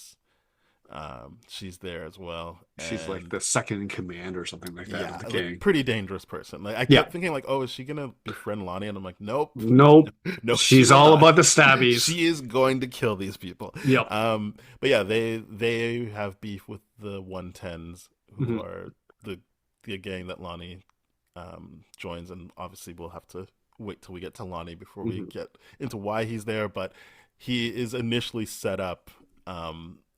she's there as well, She's like and the second in command or something like that of yeah, the like gang. pretty dangerous person. Like I Yeah. kept thinking like, oh, is she gonna befriend Lonnie? And I'm like, nope, Nope. no, she She's will all not. about the stabbies. She is going to kill these people. Yep. But yeah, they have beef with the 110s, who Hmm. are the the gang that Lonnie joins, and obviously we'll have to wait till we get to Lonnie before we Hmm. get into why he's there. But he is initially set up,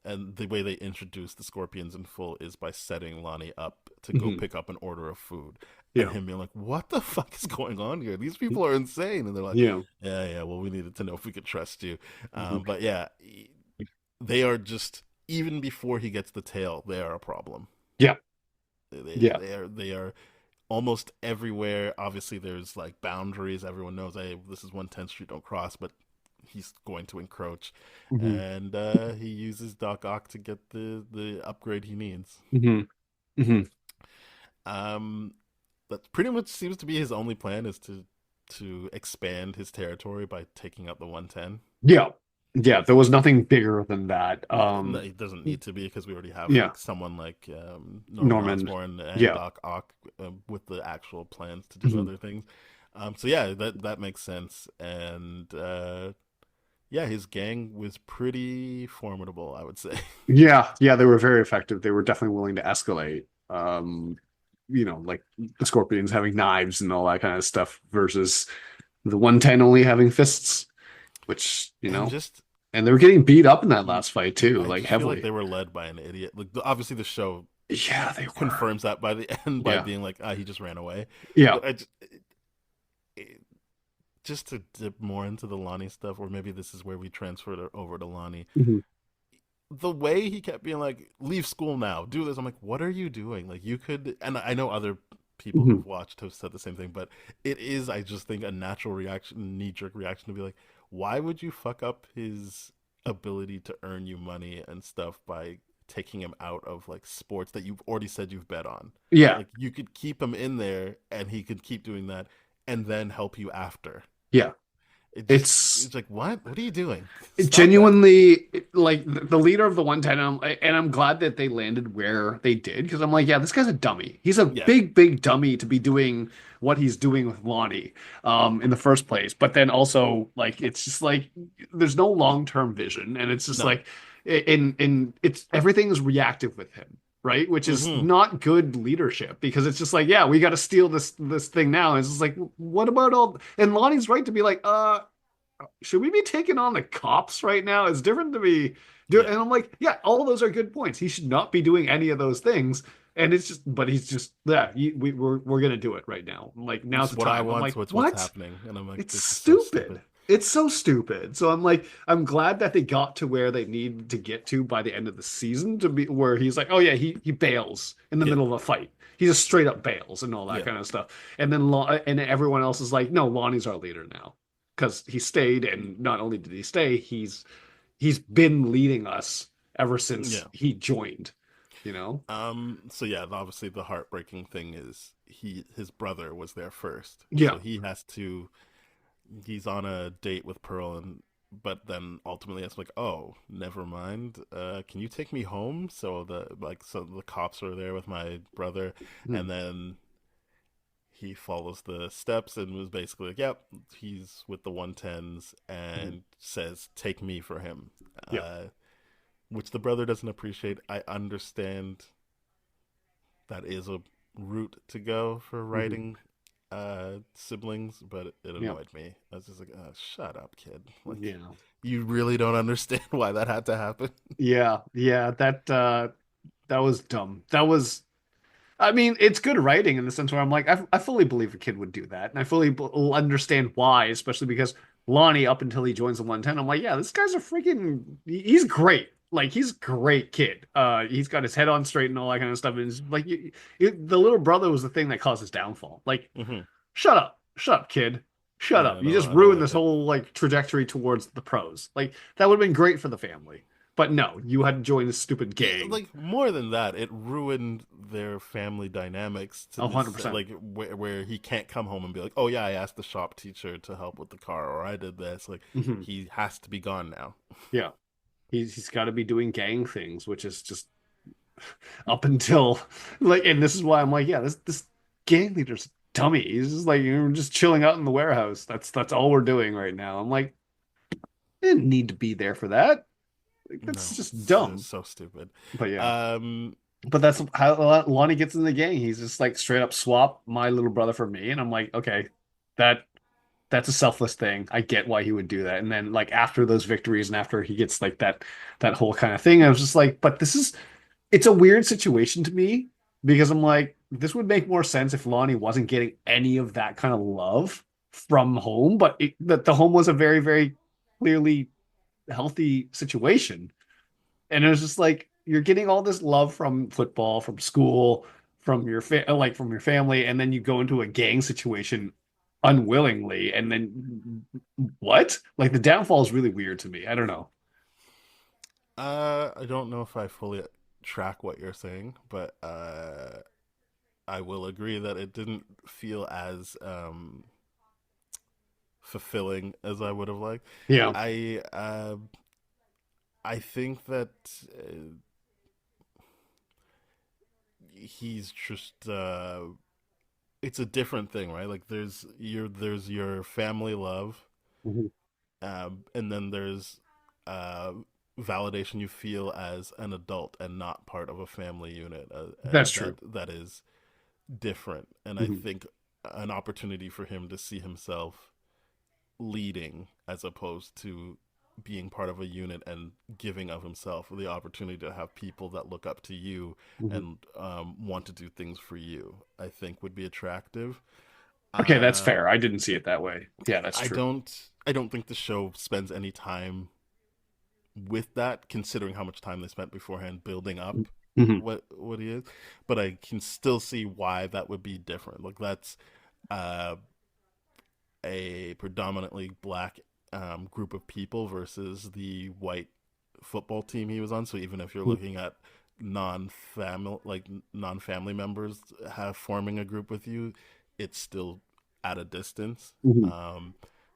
and the way they introduce the Scorpions in full is by setting Lonnie up to go Hmm. pick up an order of food. And Yeah. him being like, "What the fuck is going on here? These people are insane." And they're like, Yeah. "Yeah. Well, we needed to know if we could trust you." Hmm. But yeah, they are just even before he gets the tail, they are a problem. Yeah. They Yeah. they are they are almost everywhere. Obviously, there's like boundaries. Everyone knows, hey, this is 110th Street, don't cross. But he's going to encroach, Hmm. and he uses Doc Ock to get the upgrade he needs. Hmm. Hmm. Um, that pretty much seems to be his only plan is to expand his territory by taking out the 110. Yeah. Yeah. There was nothing bigger than that. No, it doesn't need to be because we already have Yeah. like someone like Norman Norman. Osborn and Yeah. Doc Ock with the actual plans to do Mhm. other things. So yeah, that makes sense. And yeah, his gang was pretty formidable, I would say. Yeah. Yeah. They were very effective. They were definitely willing to escalate. Like the Scorpions having knives and all that kind of stuff versus the 110 only having fists, which, And just and they were getting beat up in that last fight too, I like just feel like heavily. they were led by an idiot. Like obviously the show Yeah, they were. confirms that by the end by Yeah. being like, ah, he just ran away. Yeah. But it, just to dip more into the Lonnie stuff, or maybe this is where we transferred over to Lonnie. Mhm. the way he kept being like, "Leave school now, do this." I'm like, "What are you doing?" Like, you could, and I know other people Mhm. who've watched have said the same thing, but it is, I just think, a natural reaction, knee jerk reaction to be like, "Why would you fuck up his ability to earn you money and stuff by taking him out of like sports that you've already said you've bet on?" Yeah, Like, you could keep him in there, and he could keep doing that, and then help you after. yeah. It just, It's it's like, what are you doing? it Stop that. genuinely like the leader of the 110, and I'm glad that they landed where they did because I'm like, yeah, this guy's a dummy. He's a Yeah, big, big dummy to be doing what he's doing with Lonnie, in the first place. But then also, like, it's just like there's no long-term vision, and it's just no. like, in it's everything's reactive with him. Right, which is Hmm. not good leadership because it's just like, yeah, we got to steal this thing now. And it's just like, what about all? And Lonnie's right to be like, should we be taking on the cops right now? It's different to be do, Yeah. and I'm like, yeah, all of those are good points. He should not be doing any of those things. And it's just, but he's just, yeah, we're gonna do it right now. I'm like, now's It's the what I time. I'm want, like, so it's what's what? happening. And I'm like, It's this is so stupid. stupid. It's so stupid. So I'm like, I'm glad that they got to where they need to get to by the end of the season to be where he's like, oh yeah, he bails in the Yeah. middle of a fight. He just straight up bails and all that Yeah. kind of stuff. And then and everyone else is like, no, Lonnie's our leader now because he stayed, and not only did he stay, he's been leading us ever since Yeah. he joined. You know? So yeah, obviously the heartbreaking thing is his brother was there first. So Yeah. he's on a date with Pearl, and but then ultimately it's like, oh, never mind. Can you take me home? So the cops are there with my brother, Hmm. and then he follows the steps and was basically like, yep, he's with the 110s, Hmm. and says, take me for him. Yeah. Uh, which the brother doesn't appreciate. I understand that is a route to go for Hmm. writing siblings, but it Yeah. annoyed me. I was just like, shut up, kid. Like, Yeah. you really don't understand why that had to happen. Yeah. Yeah. That was dumb. That was, I mean, it's good writing in the sense where I'm like, I fully believe a kid would do that. And I fully understand why, especially because Lonnie, up until he joins the 110, I'm like, yeah, this guy's a freaking, he's great. Like, he's a great kid. He's got his head on straight and all that kind of stuff. And it's like, the little brother was the thing that caused his downfall. Like, Hmm. shut up, kid. Shut Yeah, up. You just I don't ruined like this it. whole like trajectory towards the pros. Like, that would have been great for the family. But no, you had to join this stupid gang. Like, more than that, it ruined their family dynamics to this, 100%. like, where he can't come home and be like, oh yeah, I asked the shop teacher to help with the car, or I did this. Like, Hmm. he has to be gone now. Yeah. He's got to be doing gang things, which is just up until like, and this is why I'm like, yeah, this gang leader's a dummy. He's just like, you're just chilling out in the warehouse. That's all we're doing right now. I'm like, I didn't need to be there for that. Like, that's No, just it's dumb. so stupid. But yeah, Um, but that's how Lonnie gets in the gang. He's just like straight up swap my little brother for me, and I'm like, okay, that that's a selfless thing. I get why he would do that. And then like after those victories and after he gets like that whole kind of thing, I was just like, but this is it's a weird situation to me because I'm like, this would make more sense if Lonnie wasn't getting any of that kind of love from home, but that the home was a very, very clearly healthy situation. And it was just like you're getting all this love from football, from school, from like from your family, and then you go into a gang situation unwillingly, and then what? Like the downfall is really weird to me. I don't know. I don't know if I fully track what you're saying, but I will agree that it didn't feel as fulfilling as I would have liked. Yeah. I uh, I think that he's just it's a different thing, right? Like, there's your family love, Mhm. and then there's uh, validation you feel as an adult and not part of a family unit, That's and true. that is different. And I Mhm. think an opportunity for him to see himself leading as opposed to being part of a unit and giving of himself, the opportunity to have people that look up to you Mhm. and want to do things for you, I think would be attractive. Okay, that's uh, fair. I didn't see it that way. Yeah, that's I true. don't I don't think the show spends any time with that, considering how much time they spent beforehand building up Hmm. what he is. But I can still see why that would be different. Like that's uh, a predominantly black group of people versus the white football team he was on. So even if you're looking at non-family members have forming a group with you, it's still at a distance. Hmm.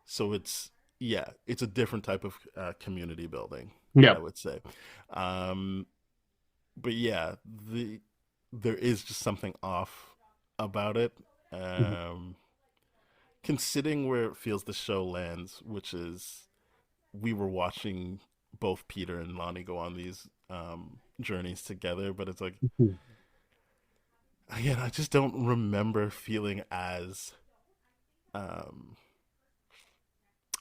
So it's a different type of community building, Yeah. I would say. Um, but yeah, there is just something off about it. Mhm. Um, Considering where it feels the show lands, which is we were watching both Peter and Lonnie go on these journeys together, but it's like Mhm. again, I just don't remember feeling as um,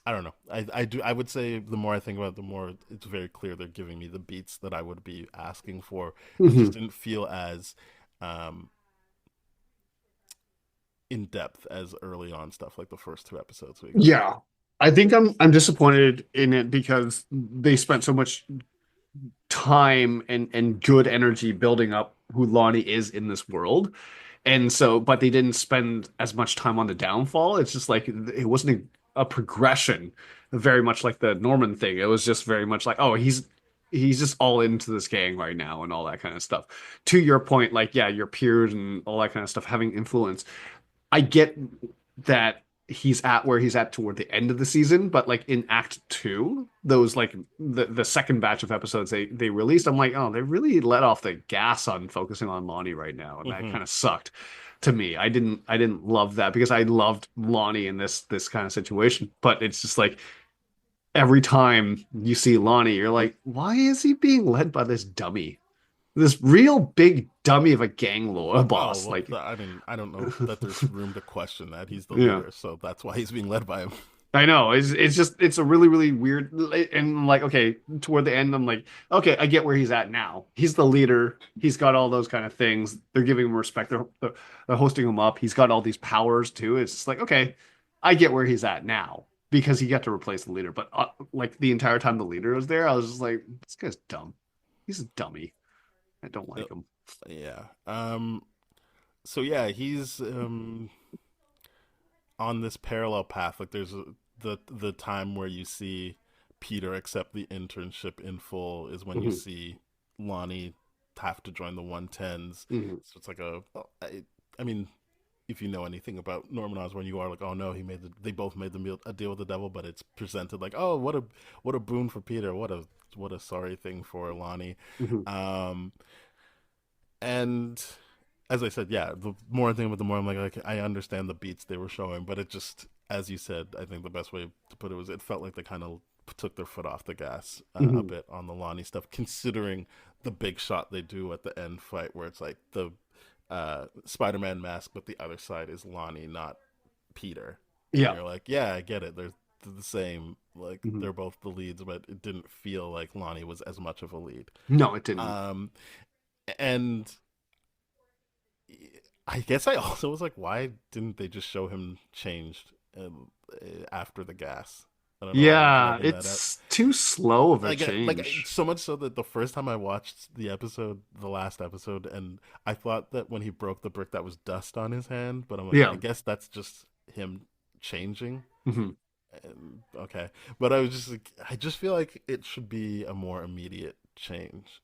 I don't know. I would say the more I think about it, the more it's very clear they're giving me the beats that I would be asking for. It just Mhm. didn't feel as um, in depth as early on stuff like the first two episodes we got. Yeah. I think I'm disappointed in it because they spent so much time and good energy building up who Lonnie is in this world. And so, but they didn't spend as much time on the downfall. It's just like it wasn't a progression, very much like the Norman thing. It was just very much like, oh, he's just all into this gang right now and all that kind of stuff. To your point, like, yeah, your peers and all that kind of stuff having influence. I get that he's at where he's at toward the end of the season, but like in Act Two, those like the second batch of episodes they released, I'm like, oh, they really let off the gas on focusing on Lonnie right now, and that Mm-hmm. kind of sucked to me. I didn't love that because I loved Lonnie in this kind of situation, but it's just like every time you see Lonnie, you're like, why is he being led by this dummy? This real big dummy of a gang lord Oh boss. well, Like, I don't know that there's room to question that he's the yeah. leader, so that's why he's being led by him. I know. It's just it's a really really weird and like okay toward the end I'm like okay I get where he's at now. He's the leader. He's got all those kind of things. They're giving him respect. They're hosting him up. He's got all these powers too. It's just like okay, I get where he's at now because he got to replace the leader. But like the entire time the leader was there, I was just like this guy's dumb. He's a dummy. I don't Uh, like him. yeah. So yeah, he's on this parallel path. Like the time where you see Peter accept the internship in full is when you Hmm. see Lonnie have to join the 110s. Hmm. So it's like I mean, if you know anything about Norman Osborn, you are like, oh no, they both made a deal with the devil, but it's presented like, oh, what a boon for Peter, what a sorry thing for Lonnie. Hmm. Um, and as I said, yeah, the more I think about it, the more I'm like, I understand the beats they were showing, but it just, as you said, I think the best way to put it was it felt like they kind of took their foot off the gas a Hmm. bit on the Lonnie stuff, considering the big shot they do at the end fight where it's like the Spider-Man mask, but the other side is Lonnie, not Peter. And Yeah. you're like, yeah, I get it. They're the same. Like Hmm. they're both the leads, but it didn't feel like Lonnie was as much of a lead. No, it didn't. Um, and I guess I also was like, why didn't they just show him changed after the gas? I don't know why they Yeah, dragging that out. it's too slow of a Like change. so much so that the first time I watched the last episode, and I thought that when he broke the brick, that was dust on his hand. But I'm like, I Yeah. guess that's just him changing. Hmm. And, okay, but I was just like, I just feel like it should be a more immediate change.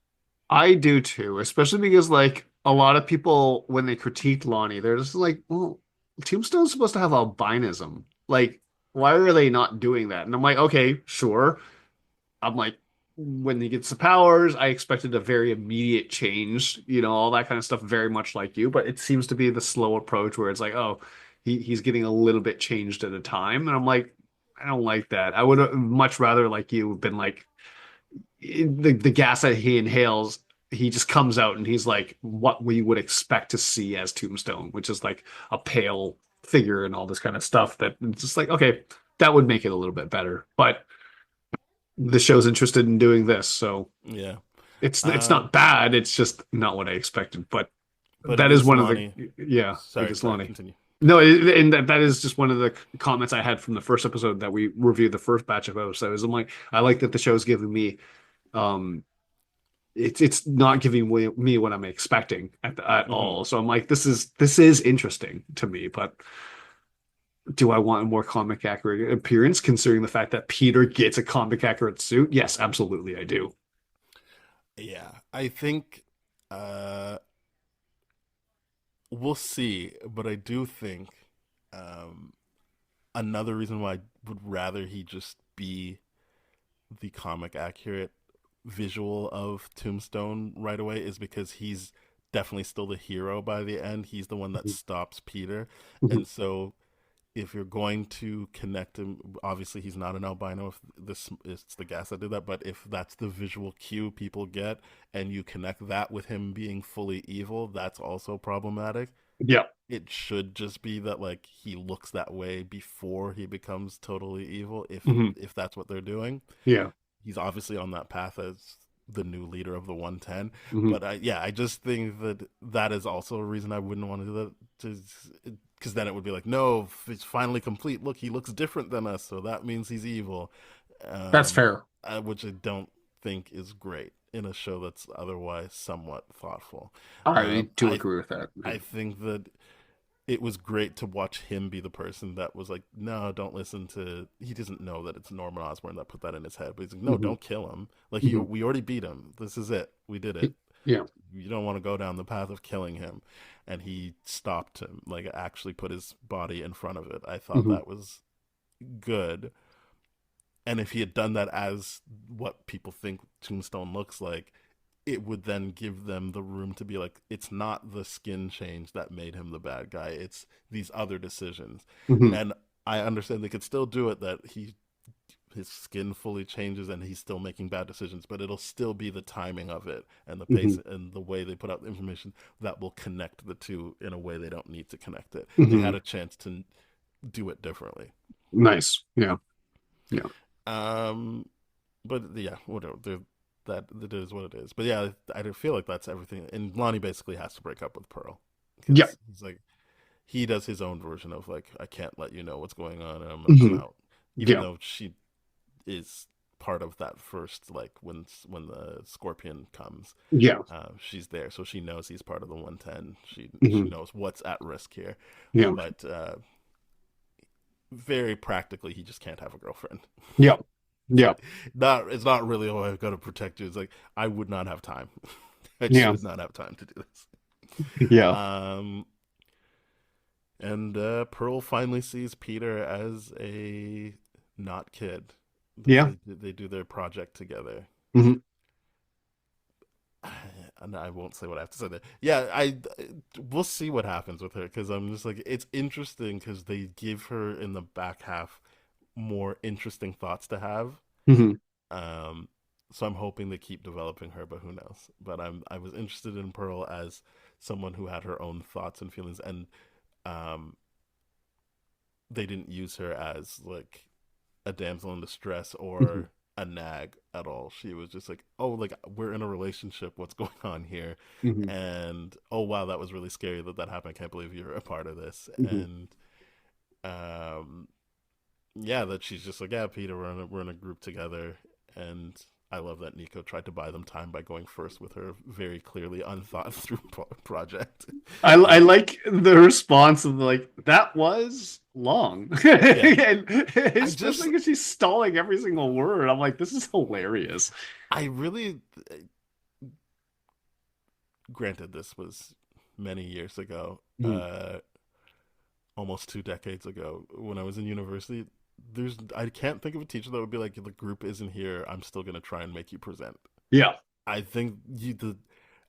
I do too, especially because like a lot of people when they critique Lonnie, they're just like, well, Tombstone's supposed to have albinism. Like, why are they not doing that? And I'm like, okay, sure. I'm like, when he gets the powers, I expected a very immediate change, all that kind of stuff, very much like you, but it seems to be the slow approach where it's like, oh, he's getting a little bit changed at a time. And I'm like, I don't like that. I would have much rather like you have been like the gas that he inhales, he just comes out and he's like what we would expect to see as Tombstone, which is like a pale figure and all this kind of stuff. That it's just like okay, that would make it a little bit better. But the show's interested in doing this, so Yeah. it's Um, not bad. It's just not what I expected. But but it that is is one of the Lonnie. yeah, it Sorry, is sorry. Lonnie. Continue. No, and that is just one of the comments I had from the first episode that we reviewed the first batch of episodes. I'm like, I like that the show's giving me Um, it's not giving me what I'm expecting at Hmm. all. So I'm like, this is interesting to me, but do I want a more comic accurate appearance considering the fact that Peter gets a comic accurate suit? Yes, absolutely, I do. Yeah, I think uh, we'll see, but I do think um, another reason why I would rather he just be the comic accurate visual of Tombstone right away is because he's definitely still the hero by the end. He's the one that stops Peter. Mhm. And so if you're going to connect him, obviously he's not an albino. If this it's the gas that did that, but if that's the visual cue people get, and you connect that with him being fully evil, that's also problematic. Yeah. It should just be that like he looks that way before he becomes totally evil. Hmm. If that's what they're doing, Yeah. he's obviously on that path as the new leader of the 110. Hmm. But yeah, I just think that that is also a reason I wouldn't want to do that. Because then it would be like, no, it's finally complete. Look, he looks different than us, so that means he's evil. That's Um, fair. which I don't think is great in a show that's otherwise somewhat thoughtful. I do I agree with that. I think that it was great to watch him be the person that was like, no, don't listen to. He doesn't know that it's Norman Osborn that put that in his head, but he's like, no, Hmm. don't kill him. Like Hmm. we already beat him. This is it. We did it. Yeah. You don't want to go down the path of killing him, and he stopped him. Like actually put his body in front of it. I thought Hmm. that was good. And if he had done that as what people think Tombstone looks like, it would then give them the room to be like, it's not the skin change that made him the bad guy. It's these other decisions. Hmm. And I understand they could still do it that his skin fully changes and he's still making bad decisions, but it'll still be the timing of it and the pace Hmm. and the way they put out the information that will connect the two in a way they don't need to connect it. They Hmm. had a chance to do it differently. Nice. Yeah. Yeah. Um, but yeah, whatever. That it is what it is. But yeah, I feel like that's everything. And Lonnie basically has to break up with Pearl Yeah. because he's like he does his own version of like I can't let you know what's going on. And I'm Hmm. out, even Yeah. though she is part of that first like when the Scorpion comes, Yeah. she's there, so she knows he's part of the 110. She Hmm. knows what's at risk here, Yeah. but very practically, he just can't have a girlfriend. Yeah. It's Yeah. like not. It's not really. Oh, I've got to protect you. It's like I would not have time. I just Yeah. would not have time to do this. Yeah. Um, and Pearl finally sees Peter as a not kid. Yeah. They do their project together. Hmm. And I won't say what I have to say there. Yeah, we'll see what happens with her because I'm just like it's interesting because they give her in the back half more interesting thoughts to have. Hmm. Um, so I'm hoping they keep developing her, but who knows? But I was interested in Pearl as someone who had her own thoughts and feelings, and um, they didn't use her as like a damsel in distress Hmm. or a nag at all. She was just like, oh, like we're in a relationship. What's going on here? Hmm. And oh wow, that was really scary that that happened. I can't believe you're a part of this. Hmm. And um, yeah, that she's just like, yeah, Peter, we're in a group together, and I love that Nico tried to buy them time by going first with her very clearly unthought through project. I Uh, like the response of like that was long, yeah, and I just, especially because she's stalling every single word. I'm like, this is hilarious. I really, granted, this was many years ago, Mhm. almost 2 decades ago, when I was in university. I can't think of a teacher that would be like, the group isn't here. I'm still gonna try and make you present. Yeah. I think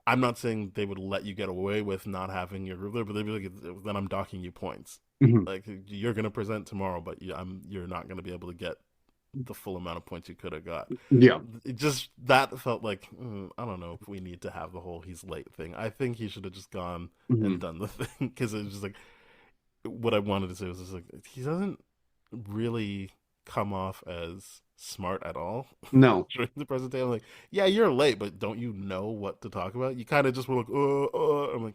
I'm not saying they would let you get away with not having your ruler, but they'd be like, then I'm docking you points. Mhm. Like you're gonna present tomorrow, but you're not gonna be able to get the full amount of points you could have got. Yeah. It just that felt like I don't know if we need to have the whole he's late thing. I think he should have just gone and Mhm. done the thing because it was just like what I wanted to say was just like he doesn't really come off as smart at all No. during the presentation. I'm like, yeah, you're late, but don't you know what to talk about? You kind of just were like, I'm like,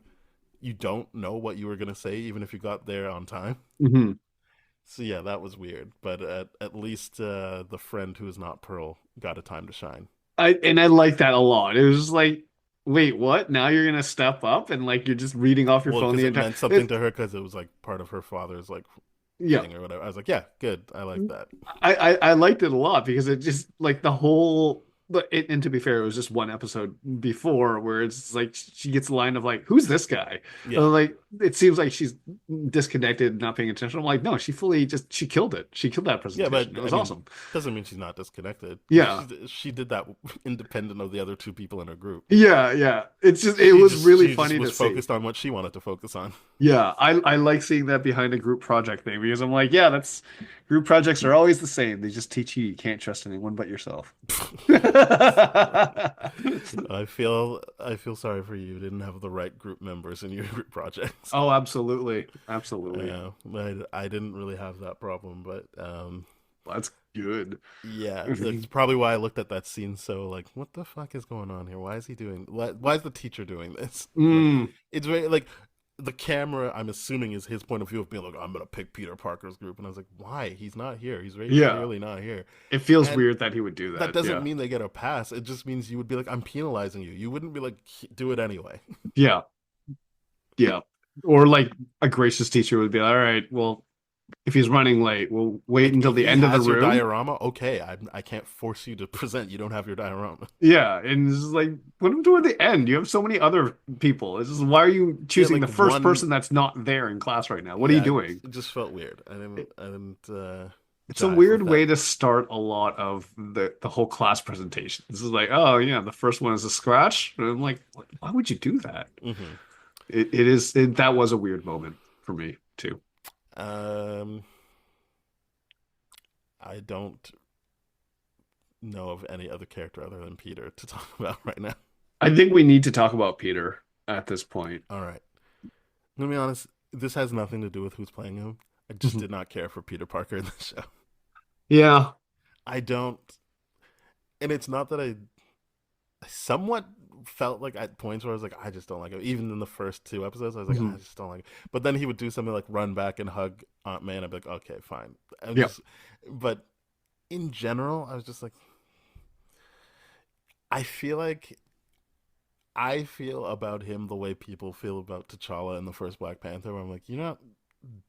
you don't know what you were gonna say, even if you got there on time. Mhm. So yeah, that was weird. But at least the friend who is not Pearl got a time to shine. I like that a lot. It was just like, wait, what? Now you're gonna step up and like you're just reading off your Well, phone because the it entire meant something to her because it was like part of her father's like yeah. thing or whatever. I was like, yeah, good. I like that. I liked it a lot because it just like the whole and to be fair, it was just one episode before where it's like she gets a line of like, "Who's this guy?" Yeah. Like it seems like she's disconnected, not paying attention. I'm like, no, she killed it. She killed that Yeah, but presentation. It I was mean, awesome. doesn't mean she's not disconnected. Yeah, She did that independent of the other two people in her group. yeah, yeah. It's just it was really She just funny was to see. focused on what she wanted to focus on. Yeah, I like seeing that behind a group project thing because I'm like, yeah, that's group projects are always the same. They just teach you can't trust anyone but yourself. I feel sorry for you. You didn't have the right group members in your group projects. Oh, absolutely. Absolutely. Yeah, I didn't really have that problem, but That's good. yeah, that's probably why I looked at that scene so like, what the fuck is going on here? Why is he doing? Why is the teacher doing this? Like, Mm, it's very like the camera. I'm assuming is his point of view of being like, I'm gonna pick Peter Parker's group, and I was like, why? He's not here. He's very yeah. clearly not here, It feels and weird that he would do that that. doesn't Yeah. mean they get a pass. It just means you would be like, I'm penalizing you. You wouldn't be like, do it anyway. Yeah. Yeah. Or like a gracious teacher would be like, all right, well, if he's running late, we'll wait Like until if the he end of the has your room. diorama, okay, I can't force you to present. You don't have your diorama. Yeah. And it's just like, what do we do at the end? You have so many other people. It's just, why are you Yeah, choosing like the first one. person that's not there in class right now? What are you Yeah, doing? it just felt weird. It, I didn't it's a jive weird with that. way to start a lot of the whole class presentation. This is like, oh yeah, the first one is a scratch. And I'm like, why would you do that? Hmm. That was a weird moment for me too. Um, I don't know of any other character other than Peter to talk about right now. I think we need to talk about Peter at this point. All right, let me be honest. This has nothing to do with who's playing him. I just Mhm. did not care for Peter Parker in the show. Yeah. I don't, and it's not that I somewhat felt like at points where I was like, I just don't like him. Even in the first two episodes, I was like, I Mhm. just don't like him. But then he would do something like run back and hug Aunt May, and I'd be like, okay, fine. I'm Yeah. just, but in general, I was just like, I feel like I feel about him the way people feel about T'Challa in the first Black Panther, where I'm like, you're not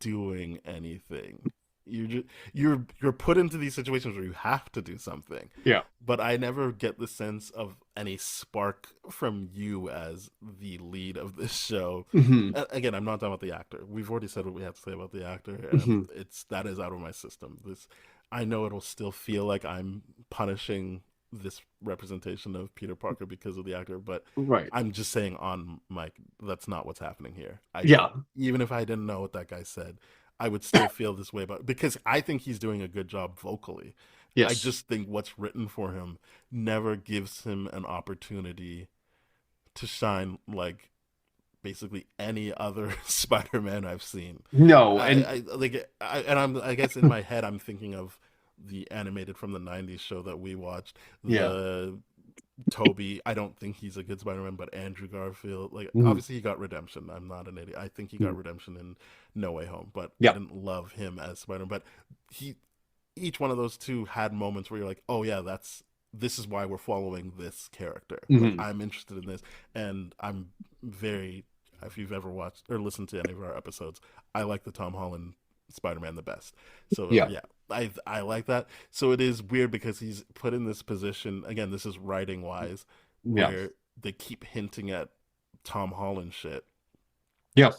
doing anything. You're just you're put into these situations where you have to do something. Yeah. But I never get the sense of any spark from you as the lead of this show. Hmm. Again, I'm not talking about the actor. We've already said what we have to say about the actor, and Hmm. it's that is out of my system. This I know it'll still feel like I'm punishing this representation of Peter Parker because of the actor, but Right. I'm just saying on Mike, that's not what's happening here. I Yeah. even if I didn't know what that guy said, I would still feel this way about because I think he's doing a good job vocally. I Yes. just think what's written for him never gives him an opportunity to shine like basically any other Spider-Man I've seen. No. And I guess in my head I'm thinking of the animated from the 90s show that we watched, yeah. the Toby. I don't think he's a good Spider-Man, but Andrew Garfield, like Mhm. obviously he got redemption. I'm not an idiot. I think he got Mhm. redemption in No Way Home, but I Yeah. didn't love him as Spider-Man. But he, each one of those two had moments where you're like, oh yeah, this is why we're following this character. Like Hmm. I'm interested in this, and I'm very. If you've ever watched or listened to any of our episodes, I like the Tom Holland Spider-Man the best. So Yeah. yeah, I like that. So it is weird because he's put in this position again. This is writing wise, Yeah. where they keep hinting at Tom Holland shit, Yeah.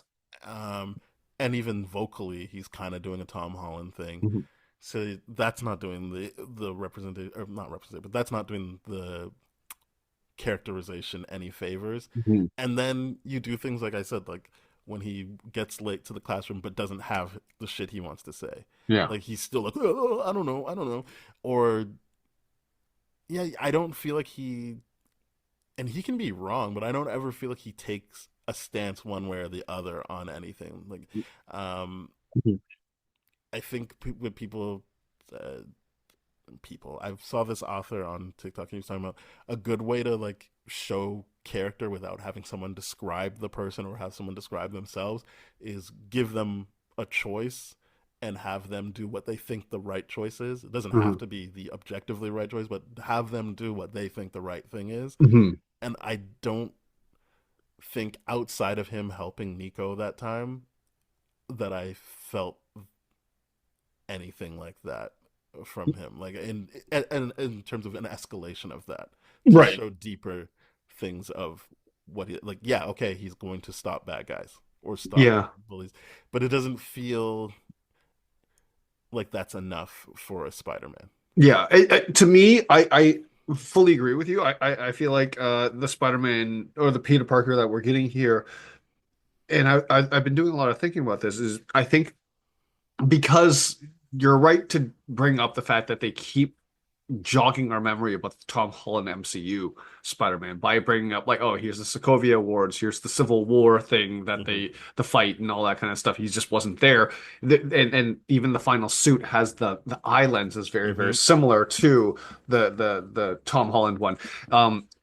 um, and even vocally, he's kind of doing a Tom Holland thing. Mhm. So that's not doing the representation, or not representation, but that's not doing the characterization any favors. Mhm. And then you do things like I said, like when he gets late to the classroom but doesn't have the shit he wants to say. Yeah. Like he's still like, oh, I don't know. Or yeah, I don't feel like and he can be wrong, but I don't ever feel like he takes a stance one way or the other on anything. Like, um, Mhm. I think with uh, people. I saw this author on TikTok. He was talking about a good way to like show character without having someone describe the person or have someone describe themselves is give them a choice and have them do what they think the right choice is. It doesn't have Mhm. to be the objectively right choice, but have them do what they think the right thing is. Mhm. And I don't think outside of him helping Nico that time that I felt anything like that from him. Like in terms of an escalation of that to Right. show deeper things of what he like. Yeah, okay, he's going to stop bad guys or stop Yeah. bullies, but it doesn't feel like that's enough for a Spider-Man. Yeah. To me, I fully agree with you. I feel like the Spider-Man or the Peter Parker that we're getting here, and I've been doing a lot of thinking about this, is I think because you're right to bring up the fact that they keep jogging our memory about the Tom Holland MCU Spider-Man by bringing up like, oh, here's the Sokovia Awards, here's the Civil War thing that Mm-hmm. the fight and all that kind of stuff. He just wasn't there. And even the final suit has the eye lens is very, very Mm-hmm. similar to the Tom Holland one.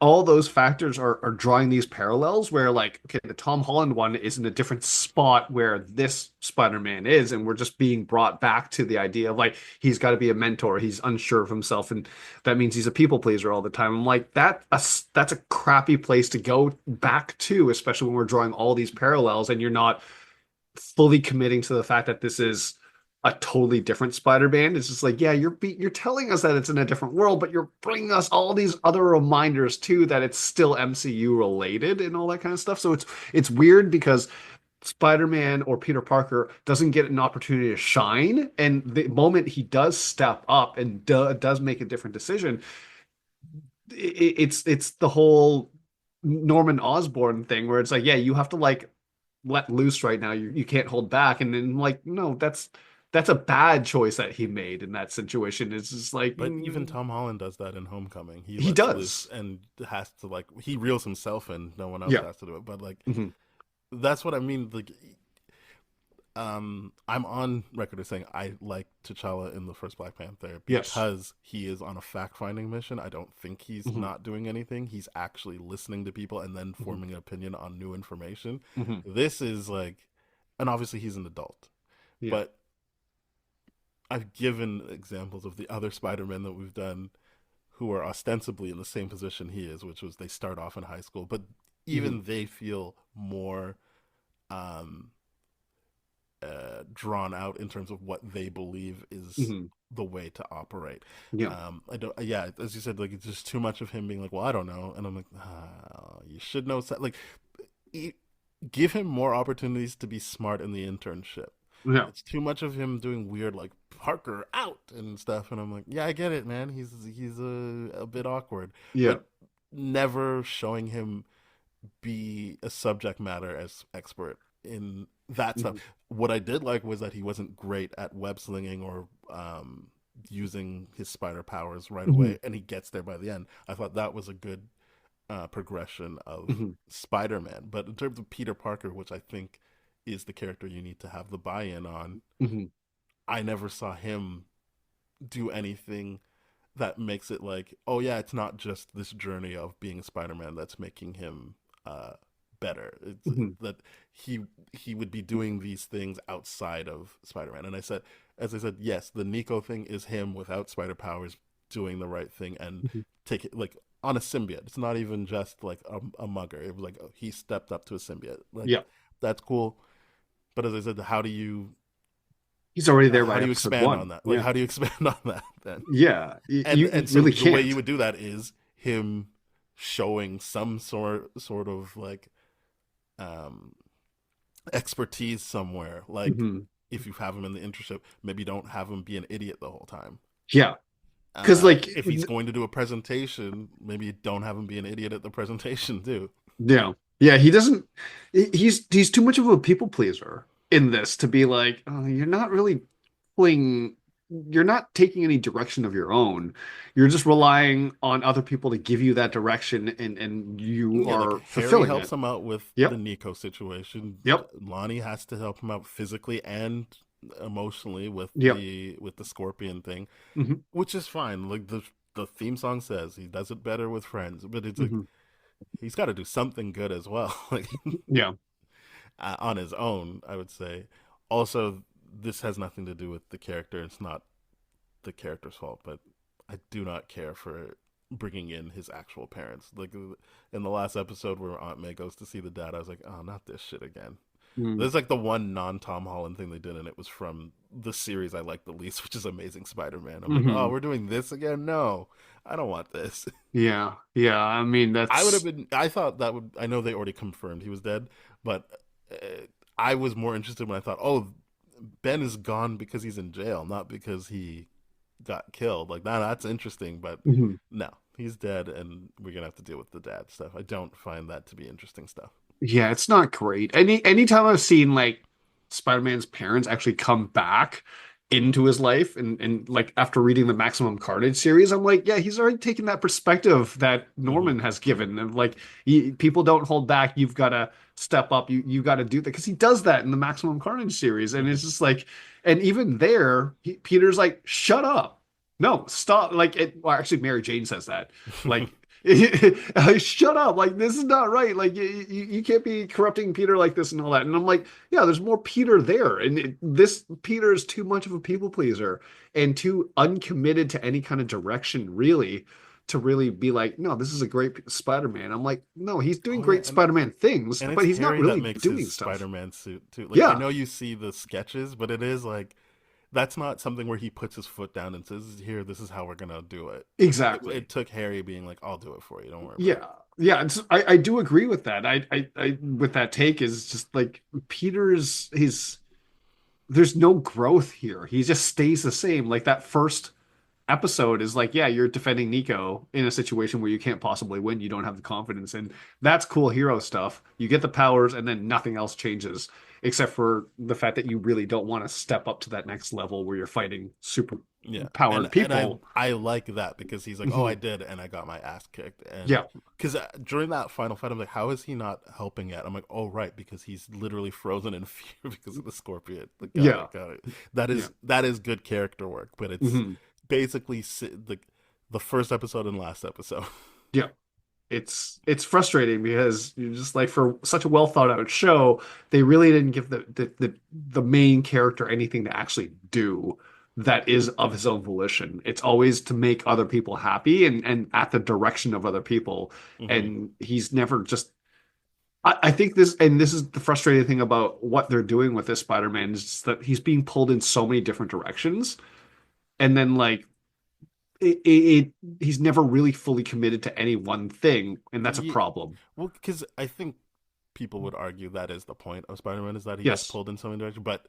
All those factors are drawing these parallels where like, okay, the Tom Holland one is in a different spot where this Spider-Man is, and we're just being brought back to the idea of like he's got to be a mentor, he's unsure of himself, and that means he's a people pleaser all the time. I'm like that's a crappy place to go back to, especially when we're drawing all these parallels and you're not fully committing to the fact that this is a totally different Spider-Man. It's just like, yeah, you're telling us that it's in a different world, but you're bringing us all these other reminders too that it's still MCU related and all that kind of stuff. So it's weird because Spider-Man or Peter Parker doesn't get an opportunity to shine, and the moment he does step up and does make a different decision, it's the whole Norman Osborn thing where it's like, yeah, you have to like let loose right now. You can't hold back. And then like, no, that's a bad choice that he made in that situation. It's just like But even Tom Holland does that in Homecoming. He he lets loose does. and has to like he reels himself in. No one else Yeah. has to do it. But like Hmm. that's what I mean. Like I'm on record as saying I like T'Challa in the first Black Panther Yes. because he is on a fact finding mission. I don't think he's Hmm. not doing anything. He's actually listening to people and then Hmm. forming an opinion on new information. Hmm. This is like, and obviously he's an adult, Yeah. but I've given examples of the other Spider-Men that we've done who are ostensibly in the same position he is, which was they start off in high school, but Hmm. even they feel more um, drawn out in terms of what they believe is Hmm. the way to operate. Yeah. I don't. Yeah, as you said, like it's just too much of him being like, "Well, I don't know," and I'm like, "You should know." Like, e- give him more opportunities to be smart in the internship. Yeah. It's too much of him doing weird like Parker out and stuff, and I'm like, "Yeah, I get it, man. He's a bit awkward, Yeah. but never showing him be a subject matter as expert in that stuff. Hmm. What I did like was that he wasn't great at web slinging or using his spider powers right Hmm. away, and he gets there by the end. I thought that was a good progression of Hmm. Spider-Man. But in terms of Peter Parker, which I think is the character you need to have the buy-in on, Hmm. I never saw him do anything that makes it like, oh yeah, it's not just this journey of being Spider-Man that's making him uh, better. It's Hmm. that he would be doing these things outside of Spider-Man. And I said, as I said, yes, the Nico thing is him without spider powers doing the right thing and Hmm. take it like on a symbiote. It's not even just like a mugger. It was like oh, he stepped up to a symbiote. Like Yeah. that's cool. But as I said, He's already there by how do you episode expand one. on that? Like Yeah. how do you expand on that then? Yeah. You And so really the way you can't. would do that is him showing some sort of like um expertise somewhere. Like Hmm. if you have him in the internship, maybe don't have him be an idiot the whole time. Yeah. Because like If he's going to do a presentation, maybe don't have him be an idiot at the presentation too. yeah. Yeah, he doesn't he's too much of a people pleaser in this to be like, oh, you're not really pulling you're not taking any direction of your own. You're just relying on other people to give you that direction and you Yeah, like are Harry fulfilling helps it. him out with the Yep. Nico situation. Yep. Lonnie has to help him out physically and emotionally Yep. with the scorpion thing, Hmm. which is fine. Like the theme song says, he does it better with friends, but it's like Hmm. he's got to do something good as well, like Yeah. on his own. I would say. Also, this has nothing to do with the character. It's not the character's fault, but I do not care for bringing in his actual parents. Like in the last episode where Aunt May goes to see the dad, I was like, oh, not this shit again. Mm. There's like the one non Tom Holland thing they did, and it was from the series I like the least, which is Amazing Spider-Man. I'm like, oh, Hmm. we're doing this again? No, I don't want this. Yeah, yeah. I mean, I would have that's been. I thought that would. I know they already confirmed he was dead, but I was more interested when I thought, oh, Ben is gone because he's in jail, not because he got killed. Like that. That's interesting, but Mhm. no, he's dead, and we're gonna have to deal with the dad stuff. I don't find that to be interesting stuff. Yeah, it's not great. Anytime I've seen like Spider-Man's parents actually come back into his life and like after reading the Maximum Carnage series, I'm like, yeah, he's already taken that perspective that Hmm. Norman has given. And like people don't hold back. You've got to step up. You got to do that because he does that in the Maximum Carnage series. And it's Hmm. just like, and even there, Peter's like, shut up. No, stop. Like well, actually, Mary Jane says that. Like shut up, like this is not right, like you can't be corrupting Peter like this and all that. And I'm like, yeah, there's more Peter there, and this Peter is too much of a people pleaser and too uncommitted to any kind of direction really to really be like, no, this is a great Spider-Man. I'm like, no, he's doing Oh yeah, great Spider-Man things, and but it's he's not Harry that really makes his doing stuff. Spider-Man suit too. Like I Yeah, know you see the sketches, but it is like that's not something where he puts his foot down and says, "Here, this is how we're gonna do it." It exactly. took Harry being like, "I'll do it for you. Don't worry about Yeah, yeah, I do agree with that. I with that take is just like Peter's he's there's no growth here. He just stays the same. Like that first episode is like, yeah, you're defending Nico in a situation where you can't possibly win. You don't have the confidence, and that's cool hero stuff. You get the powers, and then nothing else changes except for the fact that you really don't want to step up to that next level where you're fighting super it." Yeah, powered and people. I like that because he's like, "Oh, I Mhm. did, and I got my ass kicked." And Yeah, because during that final fight, I'm like, "How is he not helping yet?" I'm like, "Oh, right, because he's literally frozen in fear because of the scorpion." Like, got yeah, it, got it. yeah. That is good character work, but it's Mhm. basically the first episode and last episode. Yeah. It's frustrating because you're just like for such a well thought out show, they really didn't give the main character anything to actually do that is of his own volition. It's always to make other people happy and at the direction of other people. Hmm. And he's never just I think this is the frustrating thing about what they're doing with this Spider-Man is just that he's being pulled in so many different directions. And then like he's never really fully committed to any one thing, and that's a Yeah, problem. well, because I think people would argue that is the point of Spider-Man is that he gets Yes. pulled in so many directions. But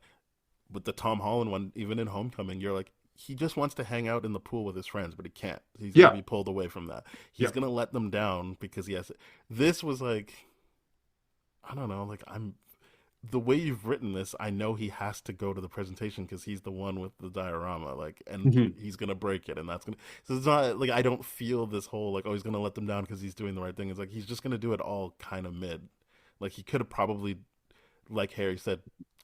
with the Tom Holland one, even in Homecoming, you're like, he just wants to hang out in the pool with his friends, but he can't. He's gonna Yeah. be pulled away from that. Yeah. He's gonna let them down because he has. This was like, I don't know, like I'm the way you've written this, I know he has to go to the presentation because he's the one with the diorama, like, and Mhm. he's gonna break it, and that's gonna. So it's not like I don't feel this whole like, oh, he's gonna let them down because he's doing the right thing. It's like he's just gonna do it all kind of mid. Like he could have probably, like Harry said,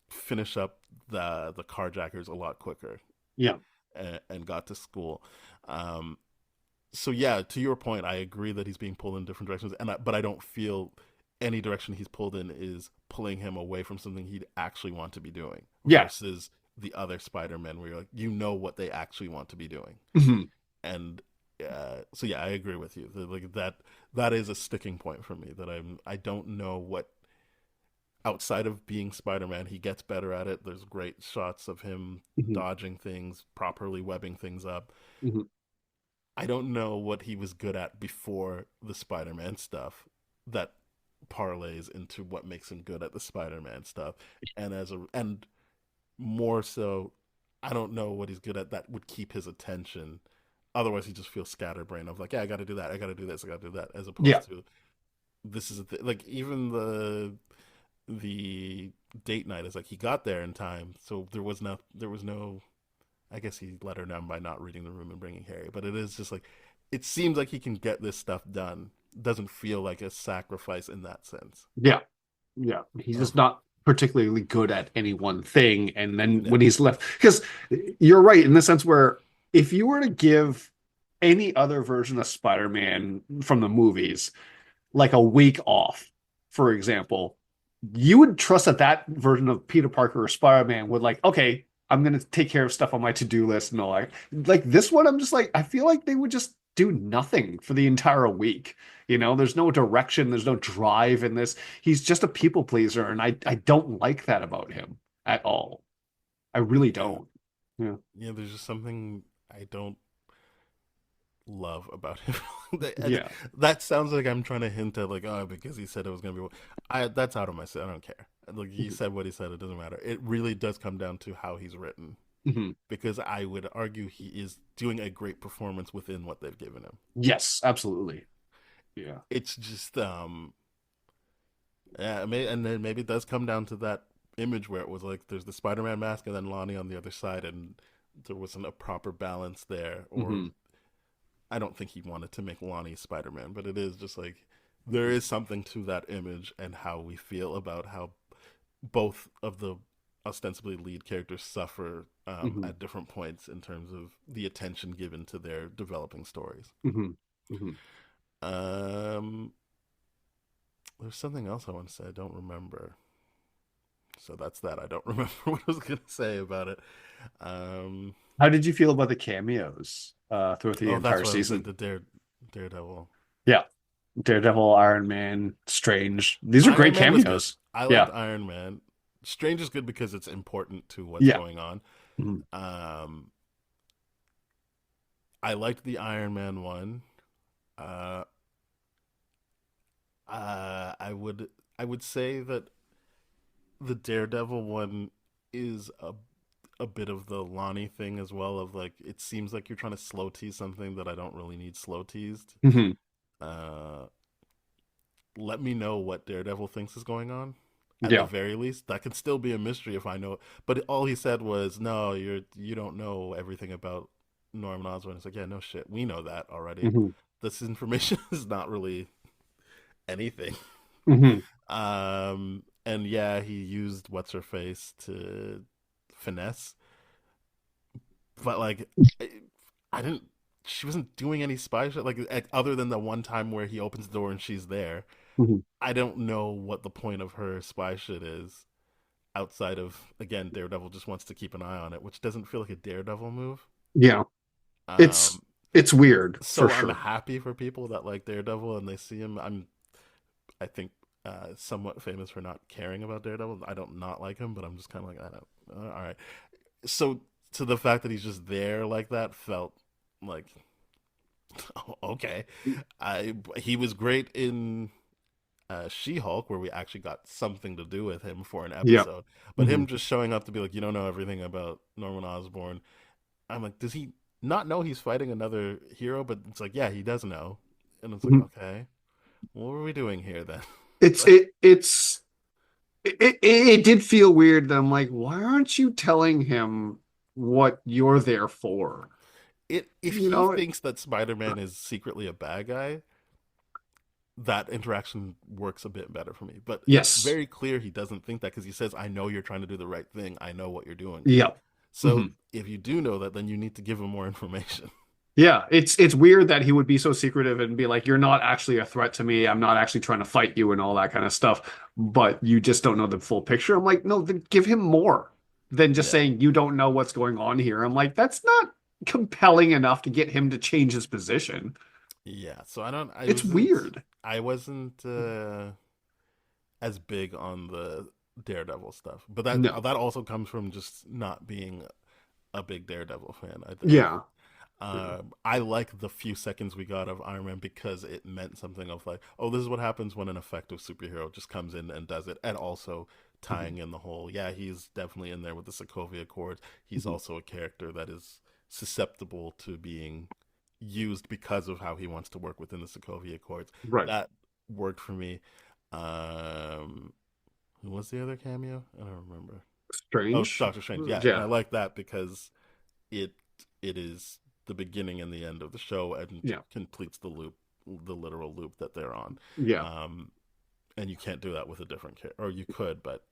finish up the carjackers a lot quicker Yeah. and got to school. Um, so yeah, to your point, I agree that he's being pulled in different directions, but I don't feel any direction he's pulled in is pulling him away from something he'd actually want to be doing Yeah. versus the other Spider-Men where you're like, you know what they actually want to be doing. Mhm. And so yeah, I agree with you. Like that is a sticking point for me that I don't know what outside of being Spider-Man, he gets better at it. There's great shots of him Mhm. dodging things, properly webbing things up. Mhm. I don't know what he was good at before the Spider-Man stuff that parlays into what makes him good at the Spider-Man stuff, and more so, I don't know what he's good at that would keep his attention. Otherwise, he just feels scatterbrained of like, yeah, I got to do that, I got to do this, I got to do that, as Yeah. opposed to this is like even the date night is like he got there in time, so there was no. I guess he let her down by not reading the room and bringing Harry, but it is just like it seems like he can get this stuff done. Doesn't feel like a sacrifice in that sense. Yeah. Yeah. He's Oh, just not particularly good at any one thing. And then yeah. when he's left, because you're right in the sense where if you were to give any other version of Spider-Man from the movies like a week off, for example, you would trust that that version of Peter Parker or Spider-Man would like, okay, I'm gonna take care of stuff on my to-do list and all that. Like this one, I'm just like, I feel like they would just do nothing for the entire week. There's no direction, there's no drive in this. He's just a people pleaser, and I don't like that about him at all. I really Yeah, don't. Yeah. yeah. There's just something I don't love about him. And Yeah. that sounds like I'm trying to hint at like, oh, because he said it was gonna be. I that's out of my set. I don't care. Like he said what he said. It doesn't matter. It really does come down to how he's written, Mhm. because I would argue he is doing a great performance within what they've given him. Yes, absolutely. Yeah. It's just yeah, and then maybe it does come down to that image where it was like there's the Spider-Man mask and then Lonnie on the other side, and there wasn't a proper balance there. Or Hmm. I don't think he wanted to make Lonnie Spider-Man, but it is just like there is something to that image and how we feel about how both of the ostensibly lead characters suffer Hmm. at different points in terms of the attention given to their developing stories. Hmm. Hmm. Um, there's something else I want to say. I don't remember. So that's that. I don't remember what I was gonna say about it. Um, How did you feel about the cameos throughout the oh, that's entire what I was saying. season? The Daredevil. Yeah. Daredevil, Iron Man, Strange. These are great Iron Man was good. cameos. I liked Yeah. Iron Man. Strange is good because it's important to what's Yeah. going on. Mhm. Um, I liked the Iron Man one. Uh, I would say that the Daredevil one is a bit of the Lonnie thing as well. Of like, it seems like you're trying to slow tease something that I don't really need slow teased. Mhm. Uh, let me know what Daredevil thinks is going on. At the Yeah. very least, that could still be a mystery if I know. But all he said was, "No, you don't know everything about Norman Osborn." It's like, yeah, no shit, we know that already. Hmm. This information is not really anything. Hmm. And yeah, he used what's her face to finesse, but like, I, I didn't. She wasn't doing any spy shit, like other than the one time where he opens the door and she's there. Hmm. I don't know what the point of her spy shit is outside of, again, Daredevil just wants to keep an eye on it, which doesn't feel like a Daredevil move. Yeah. It's Um, it's weird for so I'm sure. happy for people that like Daredevil and they see him. I think somewhat famous for not caring about Daredevil. I don't not like him, but I'm just kind of like, I don't. All right. So to the fact that he's just there like that felt like okay. He was great in She-Hulk, where we actually got something to do with him for an Yeah. episode. But Hmm. him just showing up to be like, you don't know everything about Norman Osborn. I'm like, does he not know he's fighting another hero? But it's like, yeah, he does know. And it's like, Hmm. okay, what were we doing here then? It's it it's it did feel weird that I'm like, why aren't you telling him what you're there for? If You he know? thinks that Spider-Man is secretly a bad guy, that interaction works a bit better for me. But it's Yes. very clear he doesn't think that because he says, I know you're trying to do the right thing. I know what you're doing. Yeah. So Hmm. if you do know that, then you need to give him more information. Yeah, it's weird that he would be so secretive and be like, "You're not actually a threat to me. I'm not actually trying to fight you and all that kind of stuff." But you just don't know the full picture. I'm like, no, then give him more than just Yeah. saying you don't know what's going on here. I'm like, that's not compelling enough to get him to change his position. Yeah. So I don't, It's weird. I wasn't as big on the Daredevil stuff. But No. that also comes from just not being a big Daredevil fan, I think. Yeah. Yeah. I like the few seconds we got of Iron Man because it meant something of like, oh, this is what happens when an effective superhero just comes in and does it, and also Mhm. tying in the whole, yeah, he's definitely in there with the Sokovia Accords. He's Mhm. also a character that is susceptible to being used because of how he wants to work within the Sokovia Accords. Right. That worked for me. Um, who was the other cameo? I don't remember. Oh, Strange. Doctor Strange. Yeah, and I Yeah. like that because it it is the beginning and the end of the show and Yeah. completes the loop, the literal loop that they're on. Yeah. Um, and you can't do that with a different character, or you could, but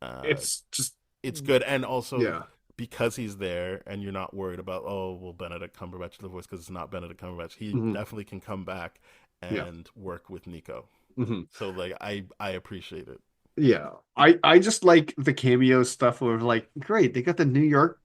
uh, It's just it's good. And also yeah. because he's there, and you're not worried about, oh, well, Benedict Cumberbatch is the voice because it's not Benedict Cumberbatch. He Hmm. definitely can come back Yeah. and work with Nico. Hmm. So like I appreciate it. Yeah. I just like the cameo stuff where like, great, they got the New York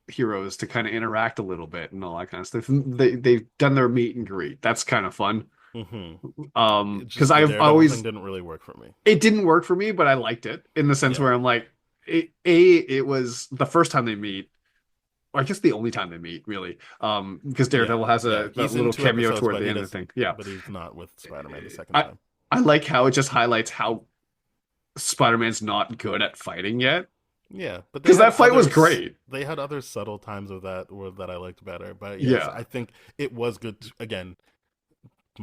heroes to kind of interact a little bit and all that kind of stuff. They've done their meet and greet. That's kind of fun. Hmm. It Because just the I've Daredevil thing always didn't really work for me. it didn't work for me, but I liked it in the sense Yeah, where I'm like, it was the first time they meet, or I guess the only time they meet, really. Because yeah, Daredevil has yeah. a He's in little two cameo episodes, toward but the he end of does, the thing. Yeah. but he's not with Spider-Man the second I time. I like how it just highlights how Spider-Man's not good at fighting yet. Yeah, but they Because had that fight was others. great. They had other subtle times of that where that I liked better. But yes, Yeah. I think it was good. Again,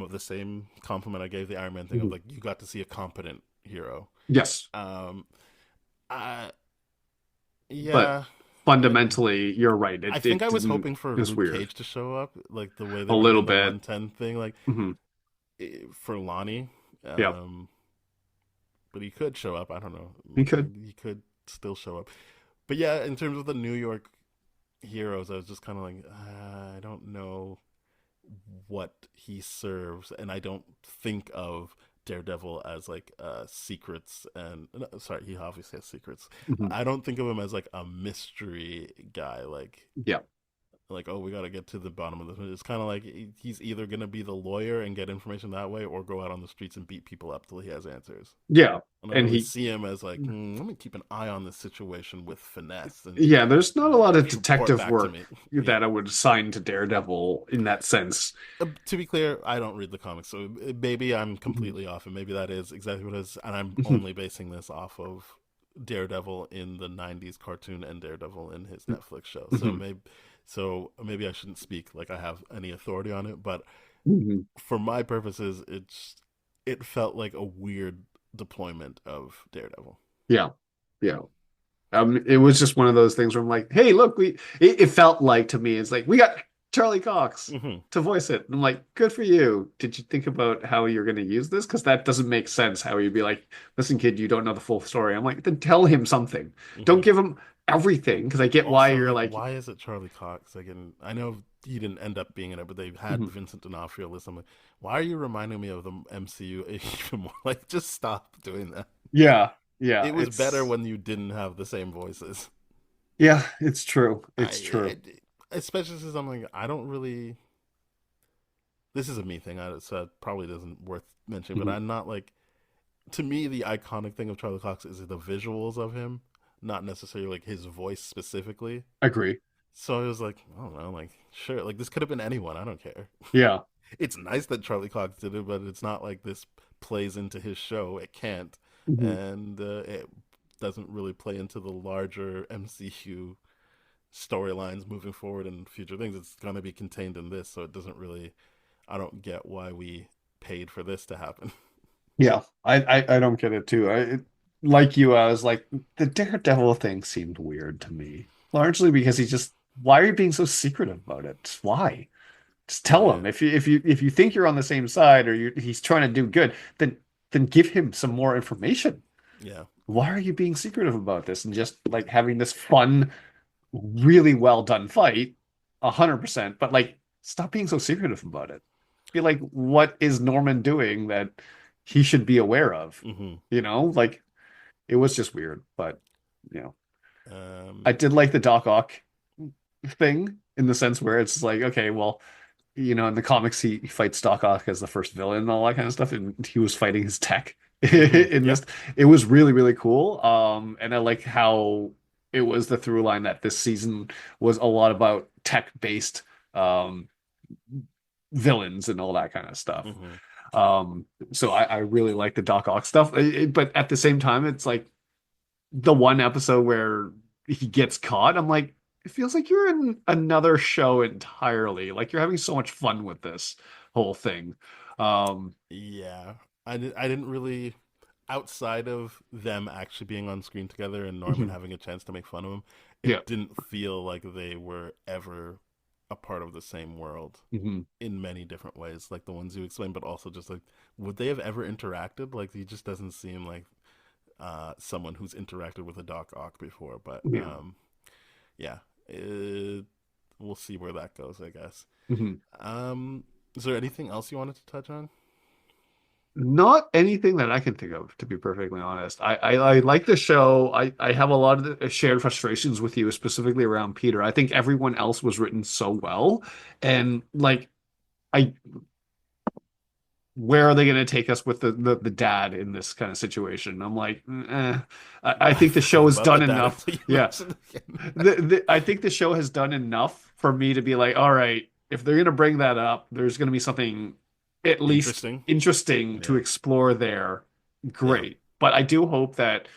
the same compliment I gave the Iron Man thing of Mhm. like you got to see a competent hero. Yes. Um, I But yeah, I fundamentally, you're right. I It think it I was didn't. hoping for It's Luke weird. Cage to show up, like the way they A were little doing the bit. 110 thing, like Hmm. for Lonnie. Yeah. Um, but he could show up. I don't know. You could. He could still show up. But yeah, in terms of the New York heroes, I was just kind of like, I don't know what he serves, and I don't think of Daredevil as like secrets and no, sorry, he obviously has secrets. Hmm. I don't think of him as like a mystery guy, Yeah. like oh we got to get to the bottom of this. It's kind of like he's either gonna be the lawyer and get information that way, or go out on the streets and beat people up till he has answers. Yeah. I don't And really he. see him as like, let me keep an eye on this situation with finesse and Yeah. There's not a lot of report detective back to work me. Yeah. that I would assign to Daredevil in that sense. To be clear, I don't read the comics, so maybe I'm Mhm. completely off, and maybe that is exactly what it is. And I'm Mhm. only basing this off of Daredevil in the '90s cartoon and Daredevil in his Netflix show. Mhm. So maybe I shouldn't speak like I have any authority on it, but Mhm. for my purposes, it felt like a weird deployment of Daredevil. Yeah. Yeah. It was just one of those things where I'm like, hey, look, it felt like to me, it's like, we got Charlie Cox Hmm. to voice it. And I'm like, good for you. Did you think about how you're going to use this? Because that doesn't make sense. How you'd be like, listen, kid, you don't know the full story. I'm like, then tell him something. Hmm. Don't give him everything. Because I get why Also, you're like, like, why is it Charlie Cox again? I know he didn't end up being in it, but they had mhm. Vincent D'Onofrio list. I'm like, why are you reminding me of the MCU even more? Like, just stop doing that. Yeah, yeah, It was better when you didn't have the same voices. yeah, it's true. It's I true. especially since I'm like, I don't really. This is a me thing, so it probably doesn't worth mentioning. But Mhm. I'm not like, to me, the iconic thing of Charlie Cox is the visuals of him, not necessarily like his voice specifically. Agree. So I was like, I don't know, like sure, like this could have been anyone. I don't care. Yeah. It's nice that Charlie Cox did it, but it's not like this plays into his show. It can't, Mhm. and it doesn't really play into the larger MCU storylines moving forward and future things. It's gonna be contained in this, so it doesn't really. I don't get why we paid for this to happen. Yeah, I don't get it too. Like you, I was like, the Daredevil thing seemed weird to me, largely because he just, why are you being so secretive about it? Just why? Just tell Yeah, him if you think you're on the same side or he's trying to do good, then give him some more information. yeah. Why are you being secretive about this and just like having this fun, really well done fight, 100%? But like, stop being so secretive about it. Be like, what is Norman doing that he should be aware of? Hmm. Like it was just weird, but you know, I Um, did like the Doc Ock thing in the sense where it's like, okay, well, in the comics he fights Doc Ock as the first villain and all that kind of stuff, and he was fighting his tech in yeah. this. It was really, really cool. And I like how it was the through line that this season was a lot about tech-based um villains and all that kind of stuff. Hmm. So I really like the Doc Ock stuff. But at the same time, it's like the one episode where he gets caught. I'm like, it feels like you're in another show entirely. Like you're having so much fun with this whole thing. Um, Yeah, I didn't really, outside of them actually being on screen together and Norman mhm. having a chance to make fun of him, Yeah. it didn't feel like they were ever a part of the same world Hmm. in many different ways, like the ones you explained, but also just like, would they have ever interacted? Like, he just doesn't seem like someone who's interacted with a Doc Ock before. But Yeah. yeah, it, we'll see where that goes, I guess. Hmm. Um, is there anything else you wanted to touch on? Not anything that I can think of, to be perfectly honest. I like the show. I have a lot of the shared frustrations with you, specifically around Peter. I think everyone else was written so well, and like I where are they going to take us with the dad in this kind of situation? I'm like, I I think the forgot show has about the done dad enough. until you Yeah, mentioned it again. I think the show has done enough for me to be like, all right, if they're going to bring that up, there's going to be something at least Interesting. interesting to Yeah. explore there. Yeah. Great. But I do hope that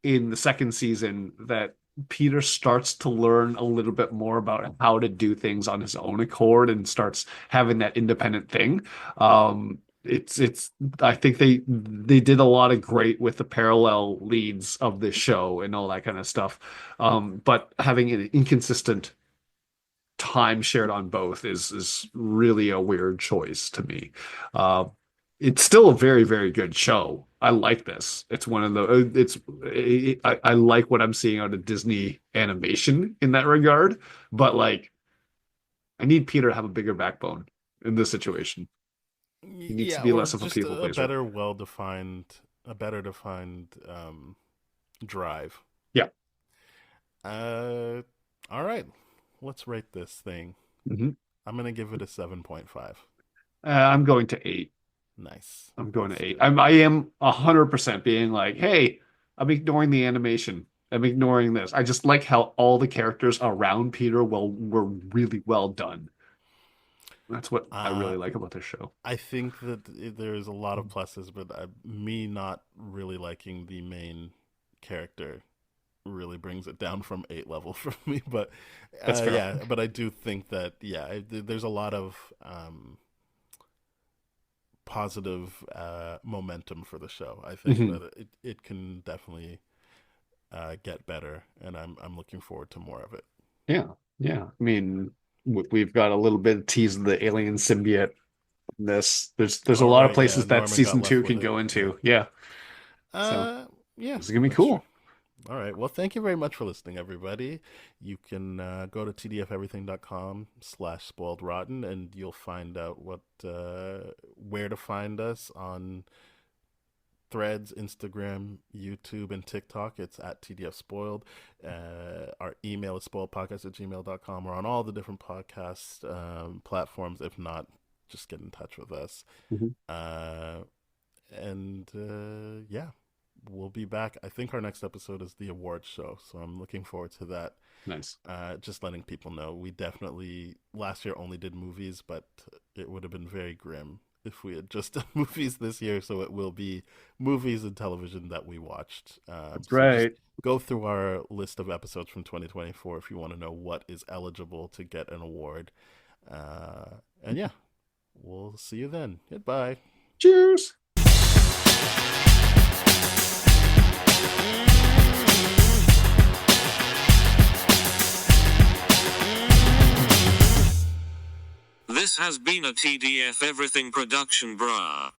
in the second season that Peter starts to learn a little bit more about how to do things on his own accord and starts having that independent thing. It's I think they did a lot of great with the parallel leads of this show and all that kind of stuff. But having an inconsistent time shared on both is really a weird choice to me. Uh, it's still a very, very good show. I like this. It's one of the I like what I'm seeing out of Disney animation in that regard, but like I need Peter to have a bigger backbone in this situation. He needs to Yeah, be or less of a just people a pleaser. better, well defined, a better defined drive. Yeah. Uh, all right, let's rate this thing. Hmm. I'm gonna give it a 7.5. I'm going to eight. Nice. I'm going That's to eight. good. I am 100% being like, hey, I'm ignoring the animation. I'm ignoring this. I just like how all the characters around Peter were really well done. That's what I Uh, really like about this show. I think that there's a lot of pluses, but me not really liking the main character really brings it down from 8 level for me. But That's fair. yeah, but I do think that there's a lot of positive momentum for the show. I think Hmm. that it can definitely get better, and I'm looking forward to more of it. Yeah, yeah. I mean, we've got a little bit of tease of the alien symbiote in this. There's a All lot of right, yeah, places that Norman got season left two with can it. go Yeah. into. Yeah. So Yeah, this is gonna be that's true. cool. All right. Well, thank you very much for listening, everybody. You can go to tdfeverything.com/spoiledrotten, and you'll find out where to find us on Threads, Instagram, YouTube, and TikTok. It's at TDF Spoiled. Our email is spoiledpodcast@gmail.com. We're on all the different podcast platforms. If not, just get in touch with us. Mhm. Uh, and yeah, we'll be back. I think our next episode is the awards show, so I'm looking forward to that. Nice. Just letting people know, we definitely last year only did movies, but it would have been very grim if we had just done movies this year. So it will be movies and television that we watched. That's So just right. go through our list of episodes from 2024 if you want to know what is eligible to get an award. And yeah, we'll see you then. Goodbye. Cheers. This has been a TDF Everything production, brah.